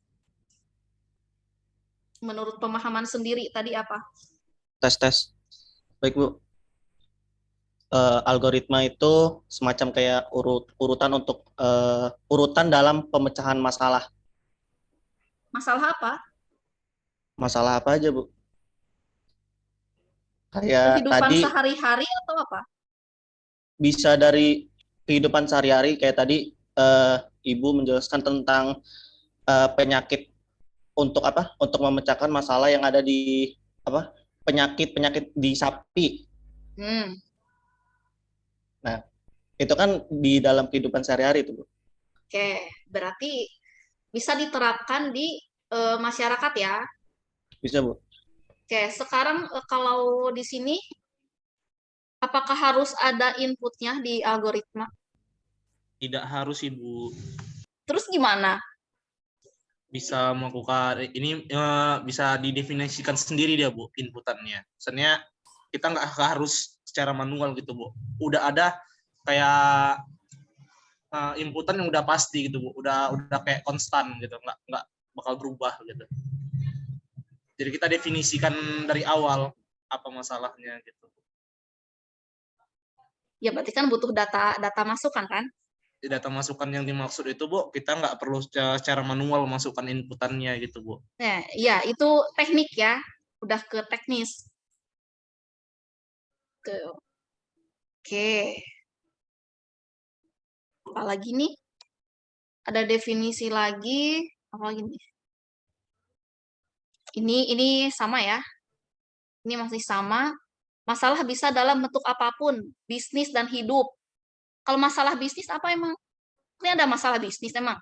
Menurut pemahaman sendiri tadi apa? Tes. Baik, Bu. Algoritma itu semacam kayak urutan untuk urutan dalam pemecahan masalah. Masalah apa? Masalah apa aja, Bu? Kayak Kehidupan tadi sehari-hari atau apa? bisa dari kehidupan sehari-hari, kayak tadi Ibu menjelaskan tentang penyakit untuk apa? Untuk memecahkan masalah yang ada di apa? Penyakit di sapi. Itu kan di dalam kehidupan sehari-hari itu, Bu. Oke, berarti bisa diterapkan di masyarakat ya. Bisa, Bu. Oke, sekarang kalau di sini apakah harus ada inputnya di algoritma? Tidak harus Ibu. Terus gimana? Bisa melakukan ini bisa didefinisikan sendiri dia Bu inputannya. Misalnya kita nggak harus secara manual gitu Bu. Udah ada kayak inputan yang udah pasti gitu Bu. Udah kayak konstan gitu, nggak bakal berubah gitu. Jadi kita definisikan dari awal apa masalahnya gitu. Ya berarti kan butuh data masukan kan? Data masukan yang dimaksud itu Bu, kita nggak perlu secara manual masukkan inputannya gitu Bu. Nah, ya itu teknik ya, udah ke teknis. Oke. Apalagi nih? Ada definisi lagi, apa lagi nih? Ini sama ya. Ini masih sama. Masalah bisa dalam bentuk apapun, bisnis dan hidup. Kalau masalah bisnis apa emang? Ini ada masalah bisnis emang?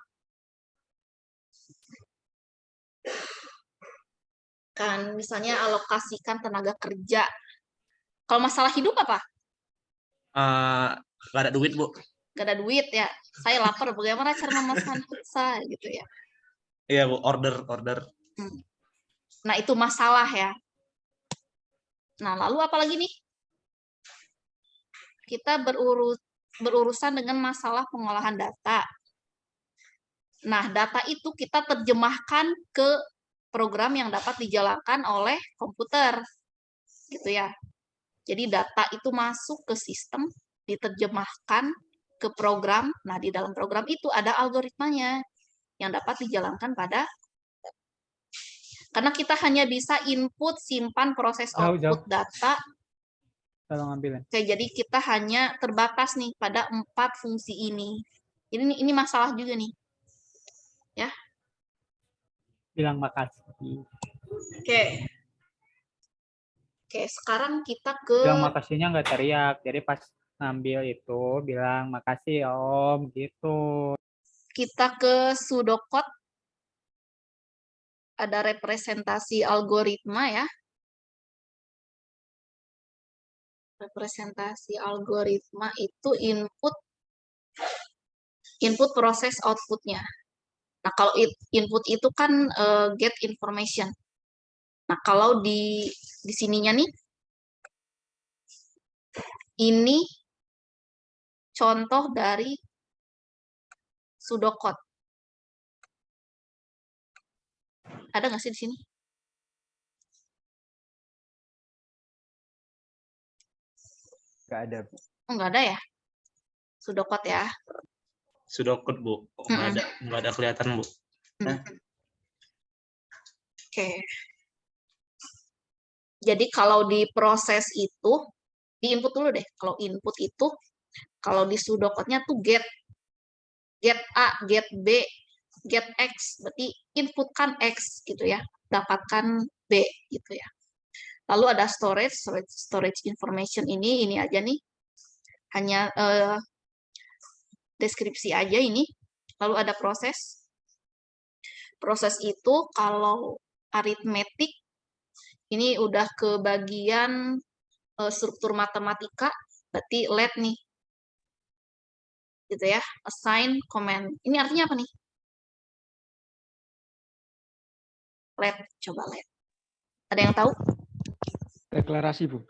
Kan misalnya alokasikan tenaga kerja. Kalau masalah hidup apa? Nggak ada duit Bu. Gak ada duit ya. Saya lapar, bagaimana cara memesan pizza gitu ya. Iya Bu, order. Nah, itu masalah ya. Nah, lalu apa lagi nih? Kita berurusan dengan masalah pengolahan data. Nah, data itu kita terjemahkan ke program yang dapat dijalankan oleh komputer. Gitu ya. Jadi data itu masuk ke sistem, diterjemahkan ke program. Nah, di dalam program itu ada algoritmanya yang dapat dijalankan pada. Karena kita hanya bisa input, simpan, proses output data. Tolong ambilin. Oke, jadi kita hanya terbatas nih pada 4 fungsi ini. Ini masalah juga nih. Ya. Bilang makasih. Oke. Oke, sekarang kita ke Bilang makasihnya nggak teriak. Jadi pas ngambil itu bilang makasih Om gitu. kita ke pseudocode. Ada representasi algoritma ya. Representasi algoritma itu input proses outputnya. Nah, kalau input itu kan get information. Nah, kalau di sininya nih, ini contoh dari pseudocode. Ada nggak sih di sini? Nggak ada. Oh, nggak ada ya? Pseudocode ya. Pseudocode Bu. Nggak ada kelihatan Bu. Oke. Jadi kalau di proses itu, di input dulu deh. Kalau input itu, kalau di pseudocode-nya tuh get A, get B, get X. Berarti inputkan X gitu ya. Dapatkan B gitu ya. Lalu ada storage information ini aja nih. Hanya deskripsi aja ini. Lalu ada proses. Proses itu kalau aritmetik, ini udah ke bagian struktur matematika, berarti let nih. Gitu ya, assign, comment. Ini artinya apa nih? Let, coba let. Ada yang tahu? Deklarasi, Bu.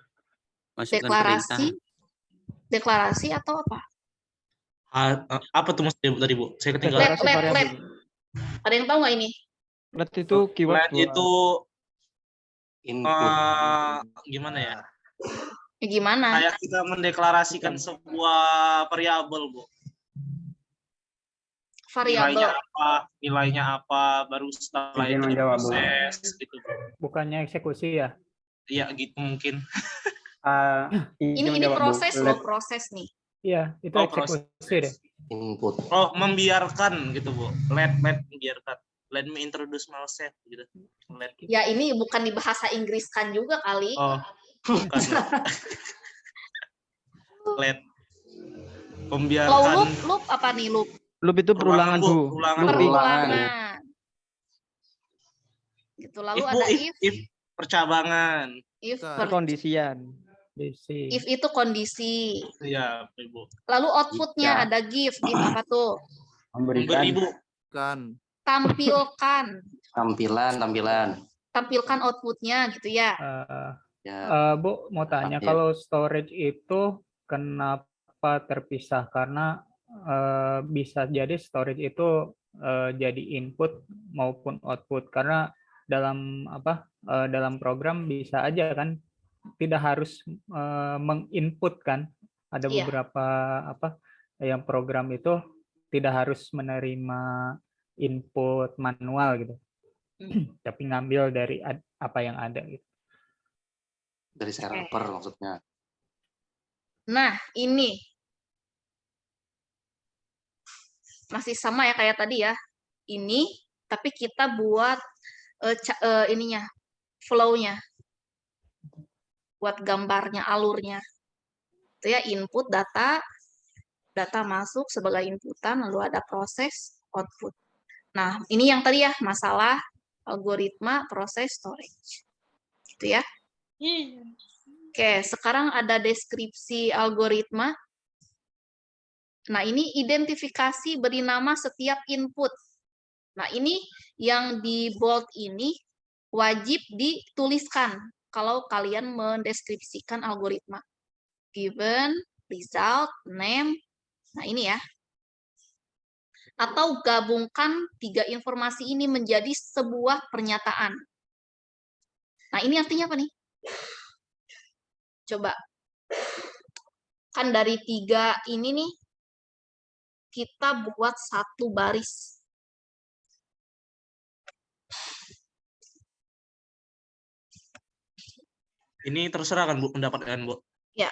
Masukkan Deklarasi, perintah. deklarasi atau apa? Apa tuh maksudnya Bu tadi Bu? Saya ketinggalan. Let. Ada yang tahu nggak ini? Let itu keyword. Let itu Input. gimana ya? Ya, gimana? Kayak kita mendeklarasikan sebuah variabel Bu. Variabel. Nilainya apa, baru setelah itu diproses gitu Bu. Bukannya eksekusi ya? Iya gitu mungkin. Ini proses loh, proses nih. Iya, itu eksekusi deh. Input. Oh, membiarkan gitu Bu. Let membiarkan. Let me introduce myself gitu. Let. Ya ini bukan di bahasa Inggris kan juga kali. Oh, bukan. Let. Kalau membiarkan loop apa nih loop? Loop itu perulangan, Bu. perulangan. Looping. Perulangan. Gitu. Lalu If, Bu, ada if percabangan. if Perkondisian. if itu kondisi. Iya, Ibu. Lalu outputnya Jika. ada give apa tuh? Memberi, Bu. Tampilkan Tampilan. outputnya gitu ya. Ya. Bu, mau tanya, Tampil. kalau storage itu kenapa terpisah? Karena bisa jadi storage itu jadi input maupun output. Karena dalam dalam program bisa aja kan, tidak harus menginput kan. Ada Iya. beberapa yang program itu tidak harus menerima input manual gitu, tapi ngambil dari apa yang ada gitu. Dari server maksudnya. Nah, ini masih sama ya kayak tadi ya. Ini, tapi kita buat ininya, flow-nya. Buat gambarnya, alurnya. Itu ya, input data masuk sebagai inputan, lalu ada proses, output. Nah, ini yang tadi ya, masalah algoritma proses storage. Gitu ya. Oke, sekarang ada deskripsi algoritma. Nah, ini identifikasi beri nama setiap input. Nah, ini yang di bold ini wajib dituliskan kalau kalian mendeskripsikan algoritma. Given, result, name. Nah, ini ya. Atau gabungkan 3 informasi ini menjadi sebuah pernyataan. Nah, ini artinya apa nih? Coba. Kan dari 3 ini nih, kita buat 1 baris. Ini terserah kan, Bu, pendapat kalian, Bu? Ya.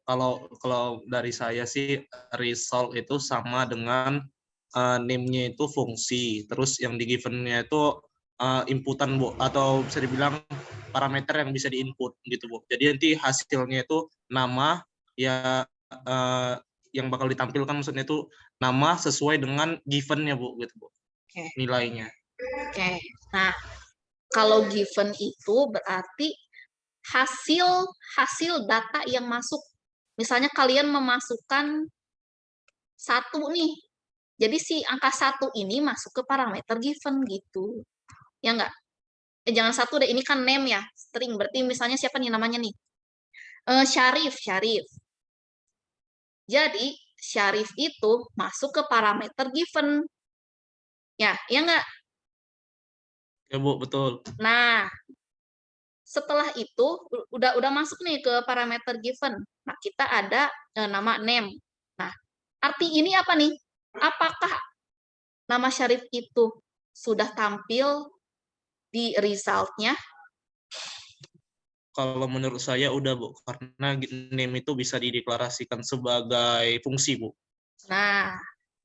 Kalau dari saya sih, result itu sama dengan name-nya itu fungsi, terus yang di given-nya itu inputan, Bu, atau bisa dibilang parameter yang bisa diinput gitu, Bu. Jadi nanti hasilnya itu nama ya yang bakal ditampilkan, maksudnya itu nama sesuai dengan given-nya, Bu, gitu, Bu. Oke. Nilainya. Oke. Nah, kalau given itu berarti hasil data yang masuk. Misalnya kalian memasukkan 1 nih. Jadi si angka 1 ini masuk ke parameter given gitu. Ya enggak? Jangan 1 deh, ini kan name ya, string. Berarti misalnya siapa nih namanya nih? Syarif. Jadi, Syarif itu masuk ke parameter given. Ya enggak? Ya, Bu, betul. Nah, setelah itu udah masuk nih ke parameter given. Nah, kita ada nama name. Nah, arti ini apa nih? Apakah nama Syarif itu sudah tampil di result-nya? Kalau menurut saya udah, Bu, karena name itu bisa dideklarasikan sebagai fungsi, Bu. Nah,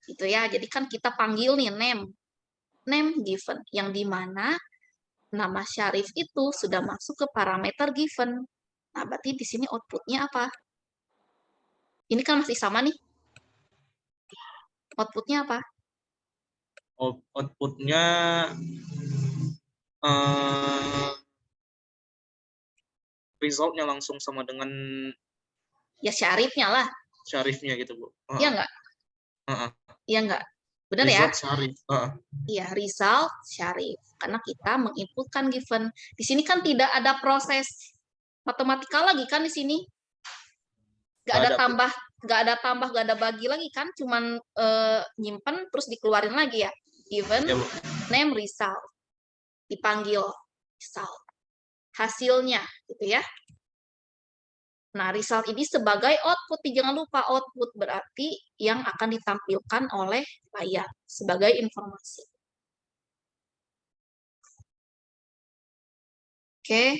itu ya. Jadi kan kita panggil nih name given, yang dimana nama Syarif itu sudah masuk ke parameter given. Nah, berarti di sini output-nya apa? Ini kan masih sama nih. Output-nya apa? Output-nya result-nya langsung sama dengan Ya Syarifnya lah. Syarifnya gitu, Bu. Iya nggak? Iya nggak? Benar ya? Result Syarif. Iya, result Syarif. Karena kita menginputkan given. Di sini kan tidak ada proses matematika lagi kan di sini. Nggak ada tambah, nggak ada bagi lagi kan. Cuman nyimpen terus dikeluarin lagi ya. Given, Ya, Bu. name, result. Dipanggil result. Hasilnya gitu ya. Nah, result ini sebagai output. Jangan lupa output berarti yang akan ditampilkan oleh layar sebagai informasi. Oke.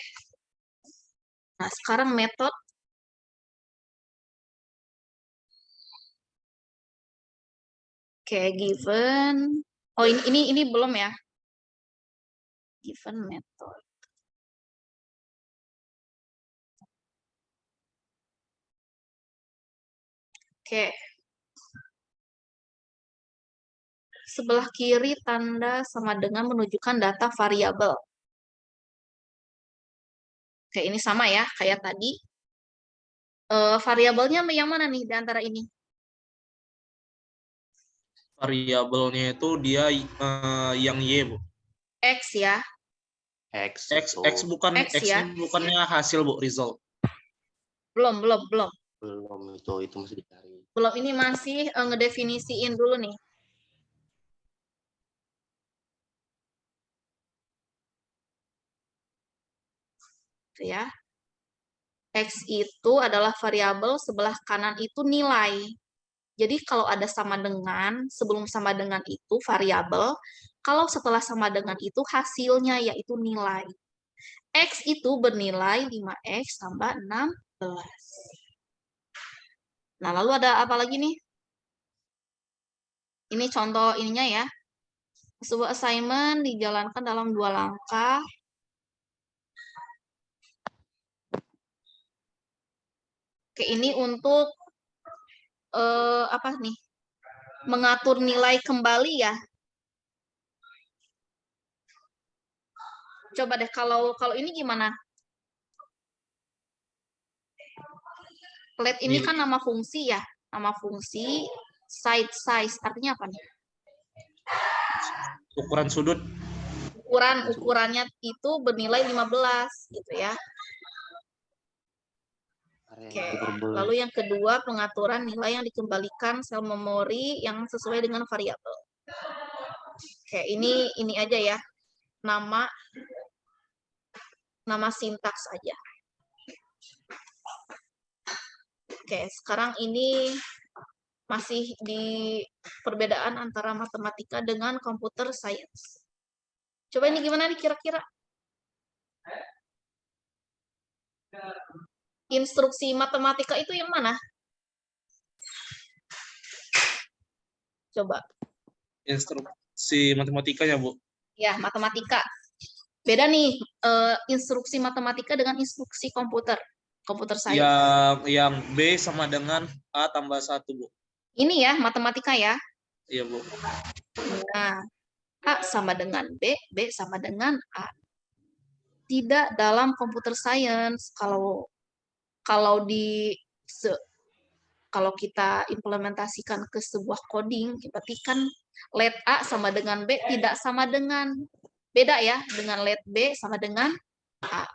Nah, sekarang metode. Oke, given. Oh, ini belum ya. Given method. Oke. sebelah kiri tanda sama dengan menunjukkan data variabel. Oke, ini sama ya, kayak tadi. Variabelnya yang mana nih di antara ini? Variabelnya itu dia yang Y, Bu. X ya. X. X bukan X ya. X-nya bukannya hasil, Bu, result. Belum. Belum, itu masih dicari. Belum, ini masih ngedefinisiin dulu nih. Tuh ya. X itu adalah variabel, sebelah kanan itu nilai. Jadi kalau ada sama dengan, sebelum sama dengan itu variabel, kalau setelah sama dengan itu hasilnya yaitu nilai. X itu bernilai 5X tambah 16. Nah, lalu ada apa lagi nih? Ini contoh ininya ya. Sebuah assignment dijalankan dalam 2 langkah. Oke, ini untuk apa nih? Mengatur nilai kembali ya. Coba deh kalau ini gimana? Let ini kan nama fungsi ya. Nama fungsi, side size artinya apa nih? Ukuran sudut. Ukurannya itu bernilai 15 gitu ya. Oke. Lalu yang kedua, pengaturan nilai yang dikembalikan sel memori yang sesuai dengan variabel. Oke, ini aja ya. Nama sintaks aja. Oke, sekarang ini masih di perbedaan antara matematika dengan computer science. Coba ini gimana nih kira-kira? Instruksi matematika itu yang mana? Coba. Instruksi matematikanya, Bu. Ya, matematika. Beda nih, instruksi matematika dengan instruksi komputer science. Yang B sama dengan A tambah 1, Bu. Ini ya, matematika ya. Iya, Bu. Nah, A sama dengan B, B sama dengan A. Tidak dalam computer science. Kalau kita implementasikan ke sebuah coding, berarti kan let A sama dengan B tidak sama dengan, beda ya, dengan let B sama dengan A.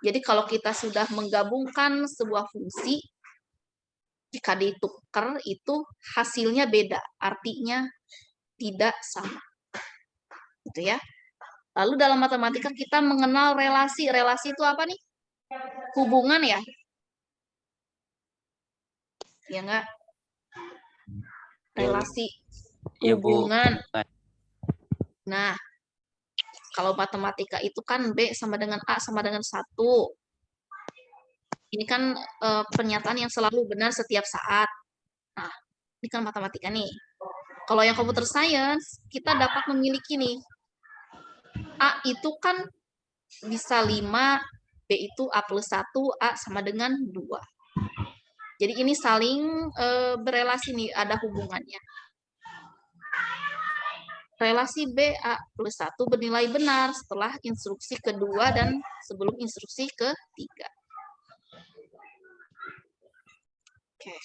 Jadi kalau kita sudah menggabungkan sebuah fungsi, jika ditukar itu hasilnya beda, artinya tidak sama. Gitu ya. Lalu dalam matematika kita mengenal relasi. Relasi itu apa nih? Hubungan ya? Ya enggak? Relasi, Iya, Bu. hubungan. Nah, kalau matematika itu kan B sama dengan A sama dengan 1. Ini kan pernyataan yang selalu benar setiap saat. Nah, ini kan matematika nih. Kalau yang computer science, kita dapat memiliki nih. A itu kan bisa 5, B itu A plus 1, A sama dengan 2. Jadi ini saling berelasi nih, ada hubungannya. Relasi B, A plus 1 bernilai benar setelah instruksi kedua dan sebelum instruksi ketiga. Oke.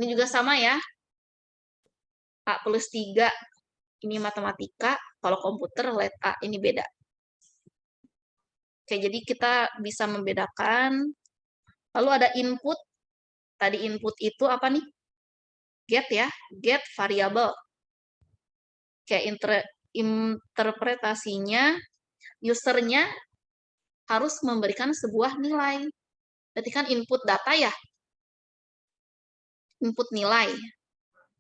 Ini juga sama ya. A plus 3, ini matematika. Kalau komputer, let A, ini beda. Oke, jadi kita bisa membedakan. Lalu ada input. Tadi input itu apa nih? Get ya, get variabel. Oke, interpretasinya, usernya harus memberikan sebuah nilai. Berarti kan input data ya? Input nilai.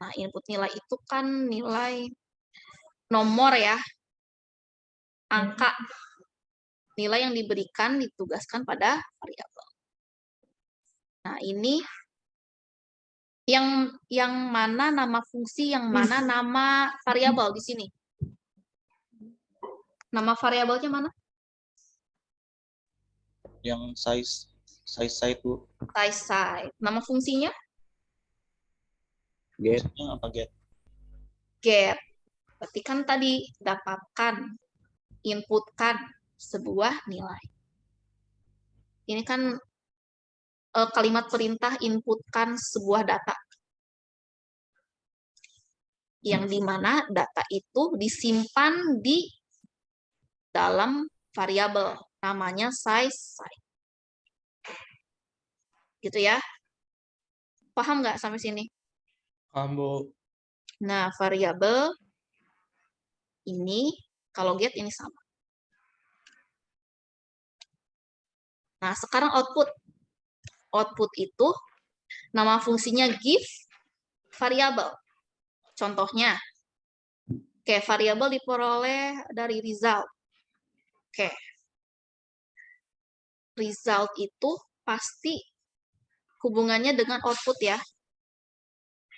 Nah, input nilai itu kan nilai nomor ya, angka. Nilai yang diberikan ditugaskan pada variabel. Nah, ini yang mana nama fungsi, yang mana nama variabel di sini? Nama variabelnya mana? Yang size itu. Size. Nama fungsinya? Get. Apa get? get. Berarti kan tadi dapatkan, inputkan sebuah nilai. Ini kan kalimat perintah inputkan sebuah data. Yang dimana data itu disimpan di dalam variabel namanya size. Gitu ya. Paham nggak sampai sini? Paham, Bu. Nah, variabel ini kalau get ini sama. Nah, sekarang output. Output itu nama fungsinya give variabel. Contohnya, oke, variabel diperoleh dari result. Oke. Result itu pasti hubungannya dengan output ya.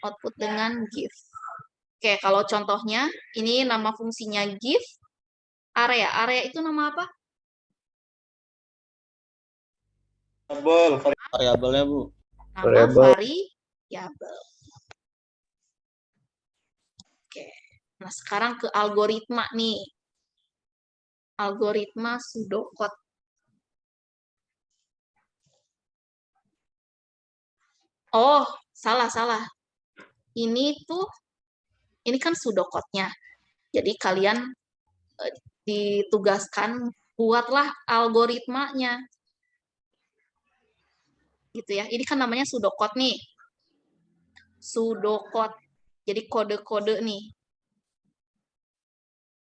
Output dengan give. Oke, kalau contohnya, ini nama fungsinya give area. Area itu nama apa? Variabelnya, Bu. Nama Variabel. variabel. Oke. Nah, sekarang ke algoritma nih. Algoritma pseudocode. Oh, salah. Ini kan pseudocode-nya. Jadi kalian ditugaskan buatlah algoritmanya. Gitu ya. Ini kan namanya pseudocode nih. Pseudocode. Jadi kode-kode nih.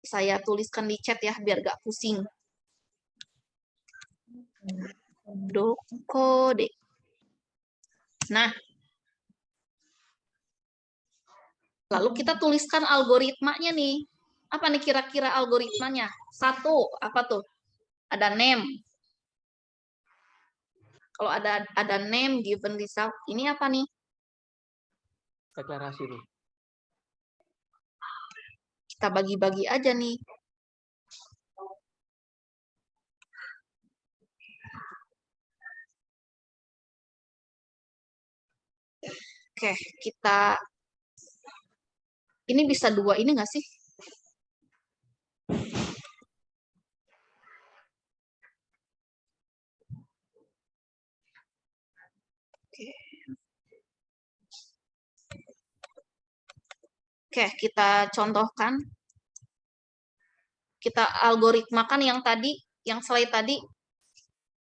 Saya tuliskan di chat ya biar gak pusing. Kode. Nah, lalu kita tuliskan algoritmanya nih. Apa nih kira-kira algoritmanya? 1, apa tuh? Ada name. Kalau ada name given result, ini apa nih? Deklarasi, Bu. Kita bagi-bagi aja nih. Oke, kita ini bisa 2 ini nggak sih? Oke, kita contohkan. Kita algoritmakan yang tadi, yang slide tadi.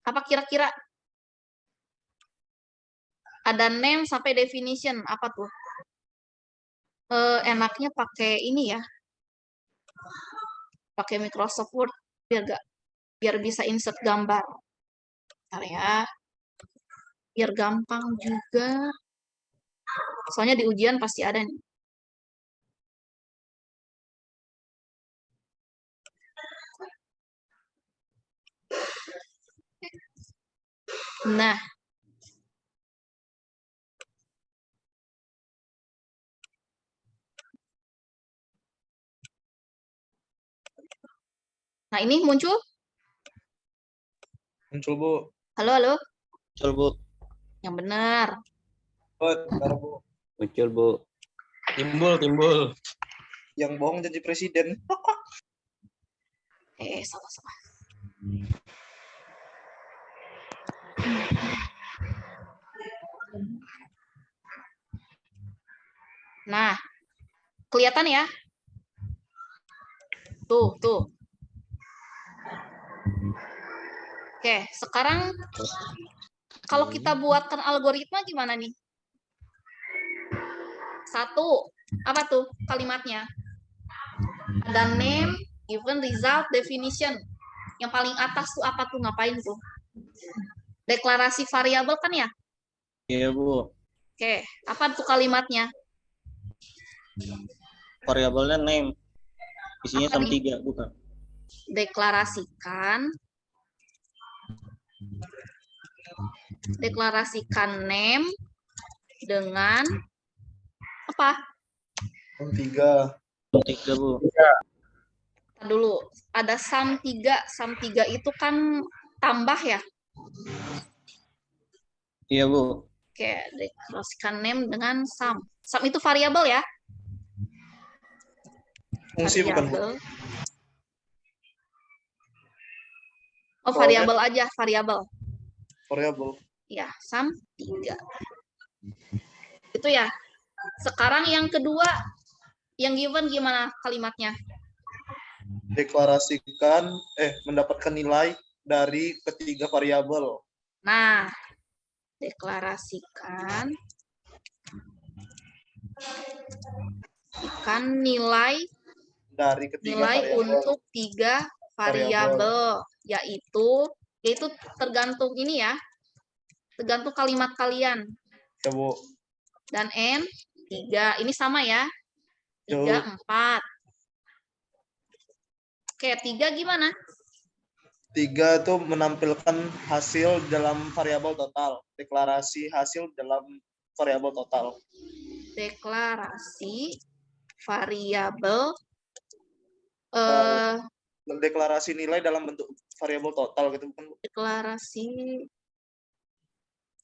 Apa kira-kira? Ada name sampai definition. Apa tuh? Enaknya pakai ini ya. Pakai Microsoft Word biar bisa insert gambar. Bentar ya. Biar gampang juga. Soalnya di ujian pasti ada nih. Nah. Nah, ini muncul? Muncul, Bu. Halo. Betul, Bu. Yang benar. Bentar, Bu. Muncul, Bu. Timbul. Yang bohong jadi presiden. Salah. Nah, kelihatan ya? Tuh. Oke, sekarang kalau kita buatkan algoritma gimana nih? 1, apa tuh kalimatnya? Ada name, given, result, definition. Yang paling atas tuh apa tuh? Ngapain tuh? Deklarasi variabel kan ya? Iya, Bu. Oke, apa tuh kalimatnya? Variabelnya name. Isinya Apa sum nih? 3, bukan? Deklarasikan name dengan apa? Sum 3. Sum 3, Bu. Ntar dulu, ada sum 3. Sum 3 itu kan tambah ya? Iya, Bu. Oke, deklarasikan name dengan sum. Sum itu variabel ya? Fungsi bukan, Bu. variabel. Oh, Soalnya- variabel aja, variabel. Variabel. Ya, sum 3. Itu ya. Sekarang yang kedua, yang given gimana kalimatnya? Deklarasikan, mendapatkan nilai dari ketiga variabel. Nah, deklarasikan nilai Dari ketiga nilai variabel. untuk 3 variabel, yaitu tergantung ini ya, tergantung kalimat kalian. Ya, Bu. Dan N 3, ini sama ya, 3, Yo. 4. Oke, 3 gimana? 3 itu menampilkan hasil dalam variabel total. Deklarasi hasil dalam variabel total. Deklarasi variabel Deklarasi nilai dalam bentuk variabel total gitu, bukan, Bu? deklarasi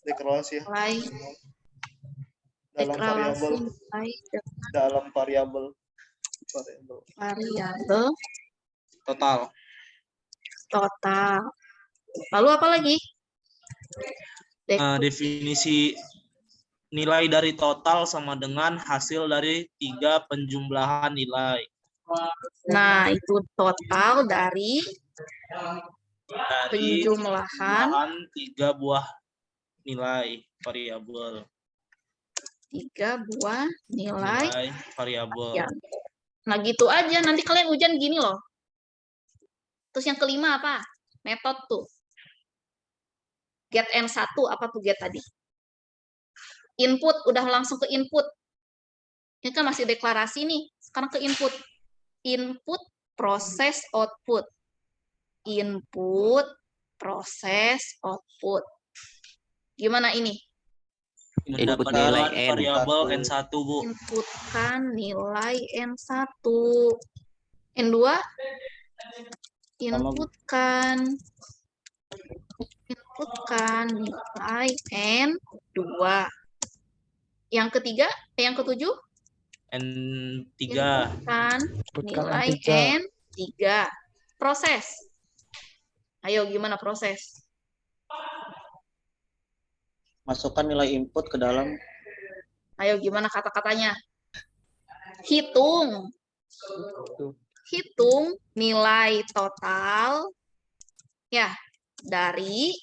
Deklarasi ya. nilai Dalam variabel nilai dalam variabel variabel total. total. Lalu apa lagi? Definisi nilai dari total sama dengan hasil dari 3 penjumlahan nilai. Nah, itu total dari penjumlahan 3 buah nilai variabel. 3 buah nilai Variabel. ya. Nah, gitu aja. Nanti kalian ujian gini loh. Terus yang kelima apa? Metode tuh. Get N1, apa tuh get tadi? Input, udah langsung ke input. Ini kan masih deklarasi nih. Sekarang ke input. Input, proses, output. Input, proses, output. Gimana ini? Input nilai N. Variabel N1, Bu. Inputkan nilai N1. N2, inputkan nilai N2. Yang ketiga, yang ketujuh, N3. inputkan nilai N3. Proses. Ayo, gimana proses? Masukkan nilai input ke dalam. Ayo, gimana kata-katanya? Hitung nilai total ya dari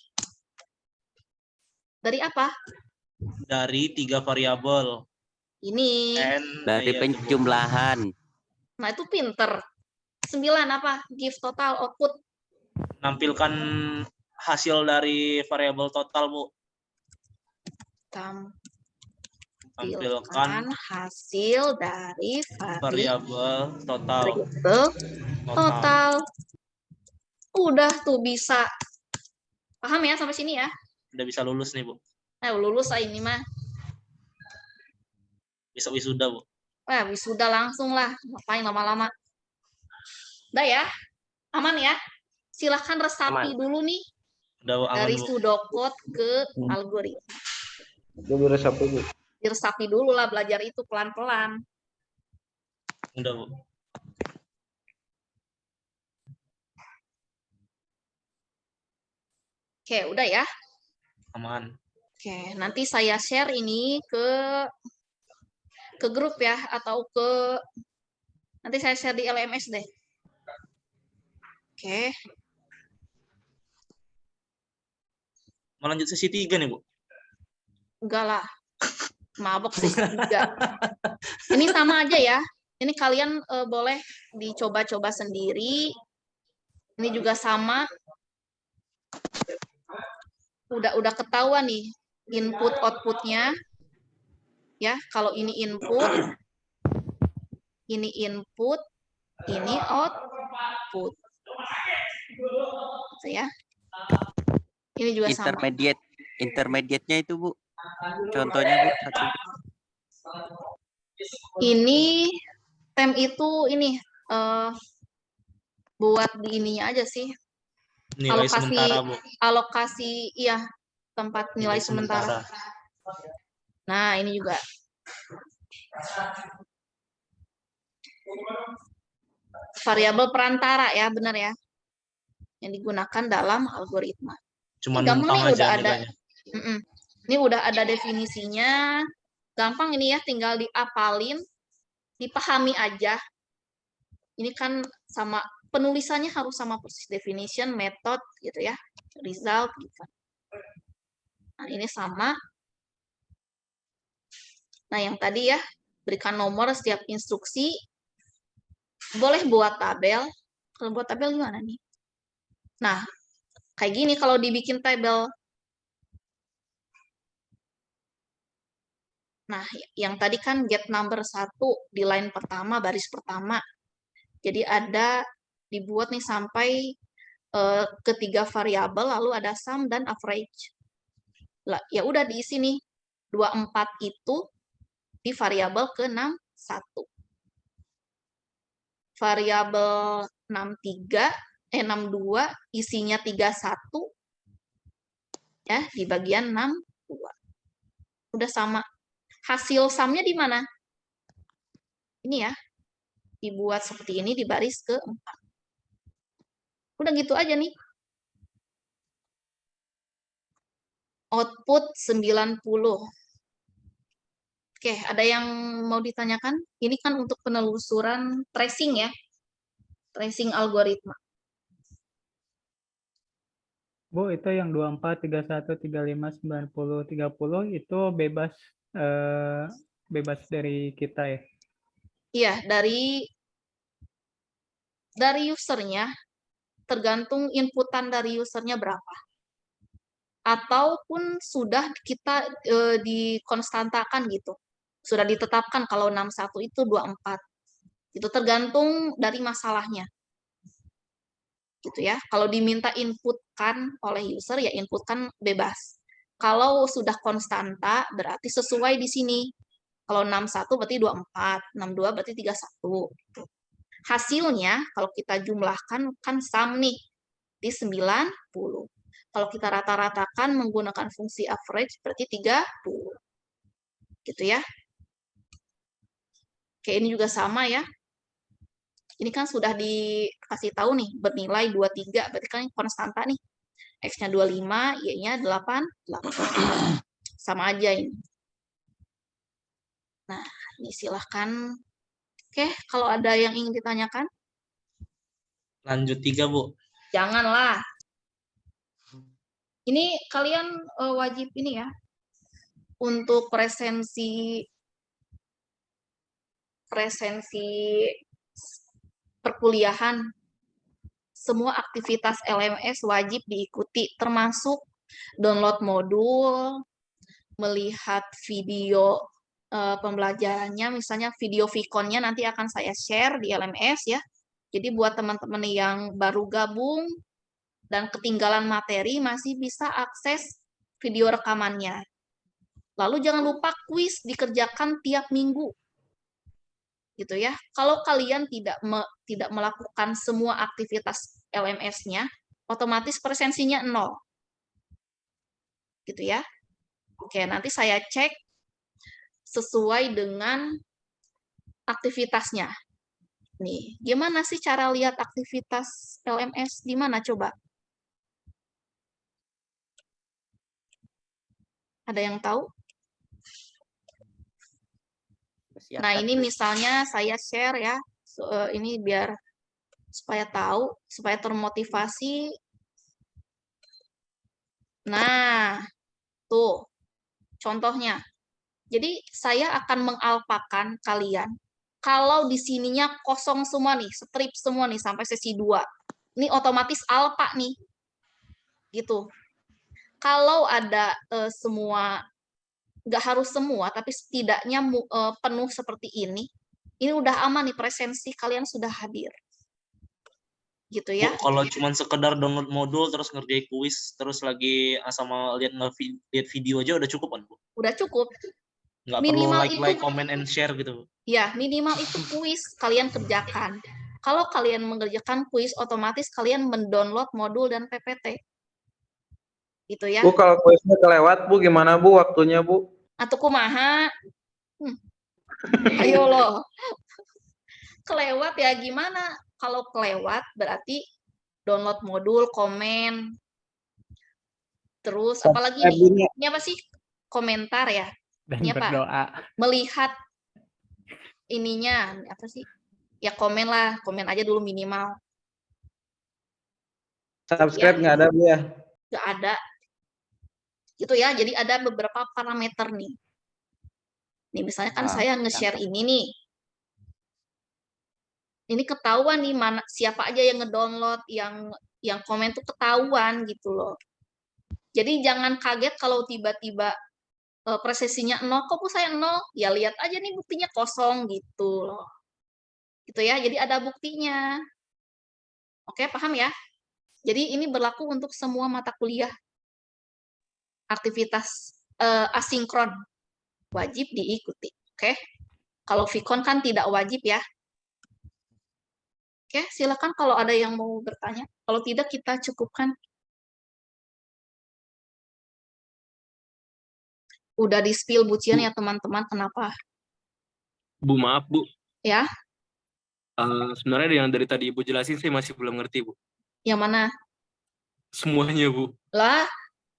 apa? Dari 3 variabel. Ini. Dari penjumlahan. Nah, itu pinter. 9 apa? Give total output. Nampilkan hasil dari variabel total, Bu. Tampilkan hasil dari variabel total. Udah tuh bisa. Paham ya sampai sini ya? Udah bisa lulus nih, Bu. Lulus lah ini mah. Bisa wisuda, Bu. Wisuda langsung lah. Ngapain lama-lama. Udah ya? Aman ya? Silahkan resapi dulu nih. Udah aman, dari Bu. pseudocode ke algoritma. Diresapi, Bu. Diresapi dulu lah, belajar itu pelan-pelan. Udah, Bu. Oke, udah ya? Aman. Oke, nanti saya share ini ke grup ya, atau nanti saya share di LMS deh. Oke. Mau lanjut sesi 3 nih, Bu? Enggak lah. Mabok sesi 3. Ini sama aja ya. Ini kalian boleh dicoba-coba sendiri. Ini juga sama. Udah ketahuan nih input outputnya. Ya, kalau ini input, ini output. Ya. Ini juga sama. Intermediate-nya itu, Bu. Contohnya, Bu. Ini tem itu ini buat di ininya aja sih. Nilai sementara, Bu. Alokasi, iya, tempat nilai sementara. Nah, ini juga. variabel perantara ya, benar ya, yang digunakan dalam algoritma. Cuman Gampang numpang nih, aja udah ada. nilainya. Ini udah ada definisinya. Gampang ini ya, tinggal diapalin, dipahami aja. Ini kan sama penulisannya harus sama persis, definition, method gitu ya, result gitu. Nah, ini sama. Nah, yang tadi ya, berikan nomor setiap instruksi. Boleh buat tabel. Kalau buat tabel gimana nih? Nah, kayak gini kalau dibikin tabel. Nah, yang tadi kan get number 1 di line pertama, baris pertama. Jadi ada dibuat nih sampai ketiga variabel, lalu ada sum dan average. Lah, ya udah diisi nih. 24 itu di variabel ke-61. Variabel 62 isinya 31 ya di bagian 62. Udah sama. Hasil sumnya di mana? Ini ya. Dibuat seperti ini di baris ke-4. Udah gitu aja nih. Output 90. Oke, ada yang mau ditanyakan? Ini kan untuk penelusuran tracing ya. Tracing algoritma. Bu, itu yang 24, 31, 35, 90, 30 itu bebas dari kita ya. Iya, dari usernya, tergantung inputan dari usernya berapa. Ataupun sudah kita dikonstantakan gitu. Sudah ditetapkan kalau 61 itu 24. Itu tergantung dari masalahnya. Gitu ya. Kalau diminta inputkan oleh user, ya inputkan bebas. Kalau sudah konstanta, berarti sesuai di sini. Kalau 61 berarti 24, 62 berarti 31. Hasilnya, kalau kita jumlahkan, kan sum nih, di 90. Kalau kita rata-ratakan menggunakan fungsi average, berarti 30. Gitu ya. Oke, ini juga sama ya. Ini kan sudah dikasih tahu nih, bernilai 23, berarti kan konstanta nih. X-nya 25, Y-nya 8. Sama aja ini. Nah, ini silahkan. Oke, kalau ada yang ingin ditanyakan? Lanjut 3, Bu. Janganlah. Ini kalian wajib ini ya, untuk presensi perkuliahan, semua aktivitas LMS wajib diikuti, termasuk download modul, melihat video pembelajarannya, misalnya video Vcon-nya nanti akan saya share di LMS ya. Jadi buat teman-teman yang baru gabung dan ketinggalan materi masih bisa akses video rekamannya. Lalu jangan lupa kuis dikerjakan tiap minggu. Gitu ya. Kalau kalian tidak melakukan semua aktivitas LMS-nya, otomatis presensinya 0. Gitu ya. Oke, nanti saya cek sesuai dengan aktivitasnya. Nih, gimana sih cara lihat aktivitas LMS? Di mana coba? Ada yang tahu? Nah, ini misalnya saya share ya. Ini biar supaya tahu, supaya termotivasi. Nah, tuh contohnya. Jadi saya akan mengalpakan kalian. Kalau di sininya kosong semua nih, strip semua nih sampai sesi 2. Ini otomatis alpa nih. Gitu. Kalau ada semua, nggak harus semua, tapi setidaknya penuh seperti ini udah aman nih, presensi kalian sudah hadir. Gitu ya. Bu, kalau cuma sekedar download modul, terus ngerjain kuis, terus lagi sama lihat video aja udah cukup kan, Bu? Udah cukup. Nggak perlu like, comment, and share gitu. Ya, minimal itu kuis kalian kerjakan. Kalau kalian mengerjakan kuis, otomatis kalian mendownload modul dan PPT. Gitu ya. Bu, kalau kuisnya kelewat, Bu, gimana, Bu, waktunya, Bu? Atau kumaha? Ayo loh. Kelewat ya gimana? kalau kelewat berarti download modul, komen, terus apalagi nih? Ini apa sih? Komentar ya? Dan Ini apa? berdoa. Melihat ininya apa sih? Ya komen lah, komen aja dulu minimal. Subscribe nggak ada Bu ya? Nggak ada. Gitu ya, jadi ada beberapa parameter nih. Nih misalnya kan saya nge-share ini nih. Ini ketahuan nih mana siapa aja yang ngedownload, yang komen tuh ketahuan gitu loh. Jadi jangan kaget kalau tiba-tiba presesinya 0, kok Bu saya 0? Ya lihat aja nih buktinya kosong gitu loh. Gitu ya, jadi ada buktinya. Oke, paham ya? Jadi ini berlaku untuk semua mata kuliah. Aktivitas asinkron wajib diikuti. Oke? Kalau Vicon kan tidak wajib ya. Oke, silakan kalau ada yang mau bertanya. Kalau tidak kita cukupkan. Udah di-spill bucian ya teman-teman, kenapa? Bu, maaf Bu. Ya, Sebenarnya yang dari tadi Ibu jelasin saya masih belum ngerti Bu. yang mana? Semuanya Bu. Lah,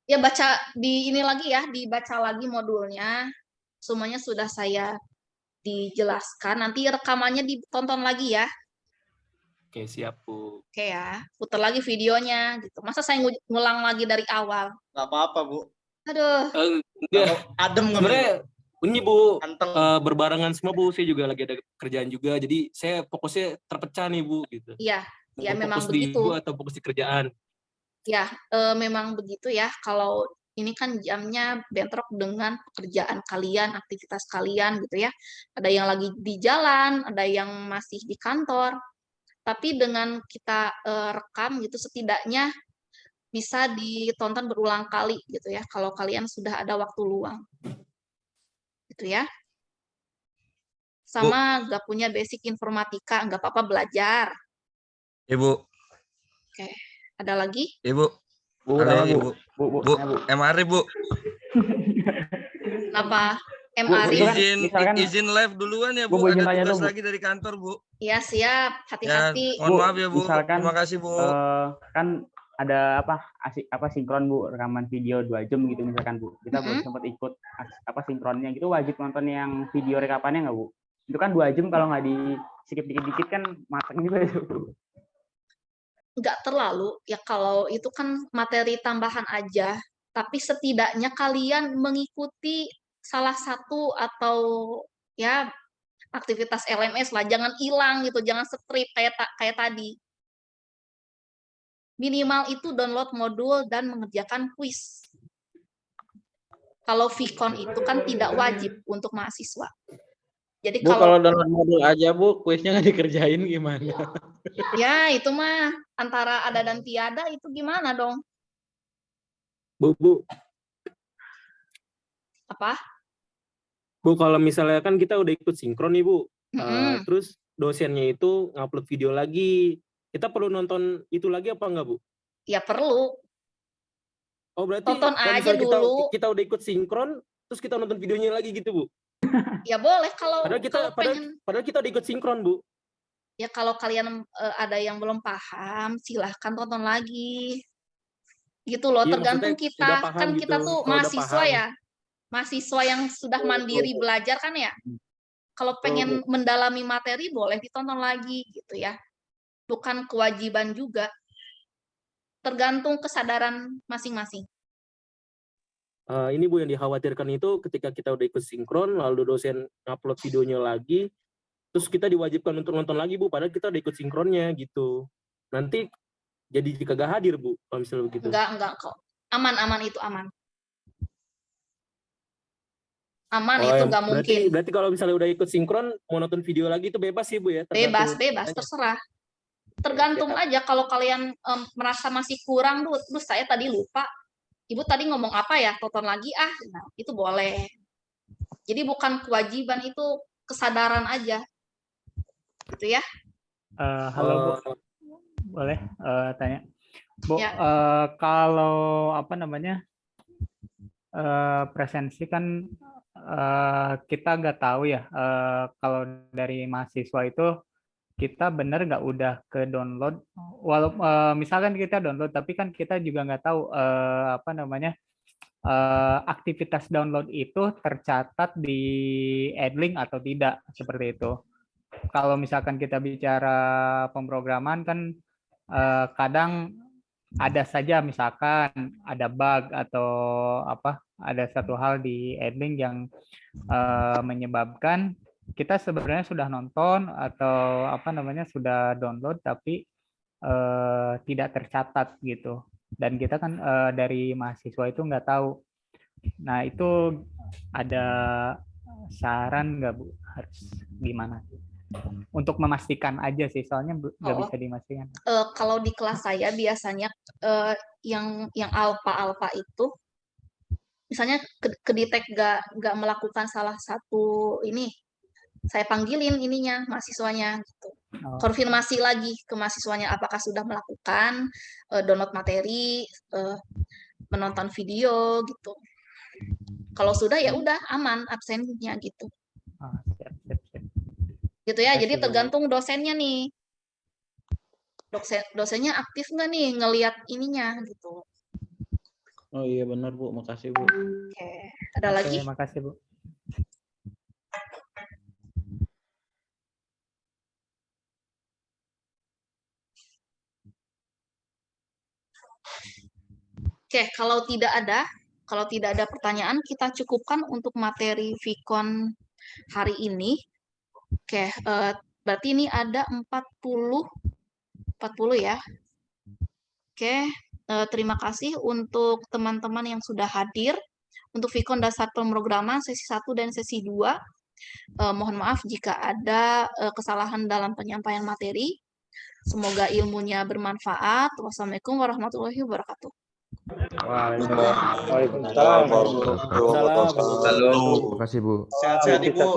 ya baca di ini lagi ya, dibaca lagi modulnya. Semuanya sudah saya dijelaskan. Nanti rekamannya ditonton lagi ya. Oke, siap Bu. Oke ya, putar lagi videonya gitu. Masa saya ngulang lagi dari awal? Nggak apa-apa, Bu. Aduh, Enggak. Adem nggak, Bu? Sebenarnya ini Bu, Anteng. berbarengan semua Bu, saya juga lagi ada kerjaan juga, jadi saya fokusnya terpecah nih Bu, gitu. iya, ya Mau memang fokus di begitu. Ibu atau fokus di kerjaan. Ya, memang begitu ya. Kalau ini kan jamnya bentrok dengan pekerjaan kalian, aktivitas kalian gitu ya. Ada yang lagi di jalan, ada yang masih di kantor. Tapi dengan kita rekam gitu, setidaknya bisa ditonton berulang kali gitu ya. Kalau kalian sudah ada waktu luang, gitu ya. Sama nggak punya basic informatika, nggak apa-apa belajar. Ibu. Oke, ada lagi? Ibu. Bu, Halo, tanya, Bu. Ibu. Bu, Bu, MRI, Bu. Apa? Bu, MRI? izin live duluan ya, Bu. Ada tugas lagi dari kantor, Bu. Iya, siap. Hati-hati. Ya, mohon maaf ya, Bu. Misalkan, Terima kasih, Bu. Kan ada apa sinkron Bu, rekaman video 2 jam gitu misalkan Bu. Kita belum sempat ikut sinkronnya gitu, wajib nonton yang video rekapannya nggak Bu? Itu kan 2 jam, kalau nggak di skip dikit-dikit kan mateng juga Bu. Nggak terlalu, ya kalau itu kan materi tambahan aja, tapi setidaknya kalian mengikuti salah satu atau ya aktivitas LMS lah, jangan hilang gitu, jangan strip kayak tadi. Minimal itu download modul dan mengerjakan kuis. Kalau Vicon itu kan tidak wajib untuk mahasiswa. Jadi Bu, kalau download modul aja Bu, kuisnya nggak dikerjain gimana? Ya itu mah antara ada dan tiada, itu gimana dong? Bu. Apa? Bu, kalau misalnya kan kita udah ikut sinkron nih Bu, terus dosennya itu ngupload video lagi, kita perlu nonton itu lagi apa enggak Bu? Ya perlu. Oh berarti tonton aja dulu. Kita udah ikut sinkron, terus kita nonton videonya lagi gitu Bu? Ya boleh kalau padahal kita udah ikut sinkron Bu. Ya kalau kalian ada yang belum paham, silahkan tonton lagi. Gitu loh, Iya, tergantung kita. Kan gitu. kita tuh mahasiswa ya. Mahasiswa yang sudah mandiri belajar kan ya. Kalau pengen mendalami materi boleh ditonton lagi gitu ya. Bukan kewajiban juga. Tergantung kesadaran masing-masing. Ini Bu, yang dikhawatirkan itu ketika kita udah ikut sinkron, lalu dosen upload videonya lagi, terus kita diwajibkan untuk nonton lagi Bu, padahal kita udah ikut sinkronnya gitu. Nanti jadi kagak hadir Bu, kalau misalnya begitu. Enggak kok. Aman itu aman. Aman Oh, itu nggak mungkin. Berarti kalau misalnya udah ikut sinkron, mau nonton video lagi itu bebas sih Bu ya? Bebas, terserah. Tergantung aja kalau kalian merasa masih kurang, terus saya tadi lupa. Ibu tadi ngomong apa ya, tonton lagi nah itu boleh. Jadi bukan kewajiban, itu kesadaran aja. Gitu ya. Halo Bu, boleh tanya? Bu, ya. Kalau presensi kan kita nggak tahu ya, kalau dari mahasiswa itu kita bener nggak udah ke download, misalkan kita download tapi kan kita juga nggak tahu apa namanya aktivitas download itu tercatat di Adlink atau tidak, seperti itu. Kalau misalkan kita bicara pemrograman kan kadang ada saja misalkan ada bug atau apa, ada satu hal di Adlink yang menyebabkan kita sebenarnya sudah nonton atau apa namanya sudah download tapi tidak tercatat gitu, dan kita kan dari mahasiswa itu nggak tahu. Nah itu ada saran nggak Bu, harus gimana untuk memastikan aja sih, soalnya nggak bisa dimastikan. Kalau di kelas saya biasanya yang alpha itu misalnya kedetek nggak melakukan salah satu ini, saya panggilin ininya mahasiswanya gitu. Konfirmasi lagi ke mahasiswanya apakah sudah melakukan download materi, menonton video gitu. Kalau sudah ya udah aman absennya gitu. Gitu ya. Jadi tergantung dosennya nih. Dosennya aktif nggak nih ngelihat ininya gitu. Oh iya benar Bu, makasih Bu. Oke, ada lagi? Makasih Bu. Oke, kalau tidak ada pertanyaan, kita cukupkan untuk materi Vkon hari ini. Oke, berarti ini ada 40 ya. Oke, terima kasih untuk teman-teman yang sudah hadir untuk Vkon dasar pemrograman sesi 1 dan sesi 2. Mohon maaf jika ada kesalahan dalam penyampaian materi. Semoga ilmunya bermanfaat. Wassalamualaikum warahmatullahi wabarakatuh. Waalaikumsalam. Terima kasih Bu. Sehat-sehat Ibu.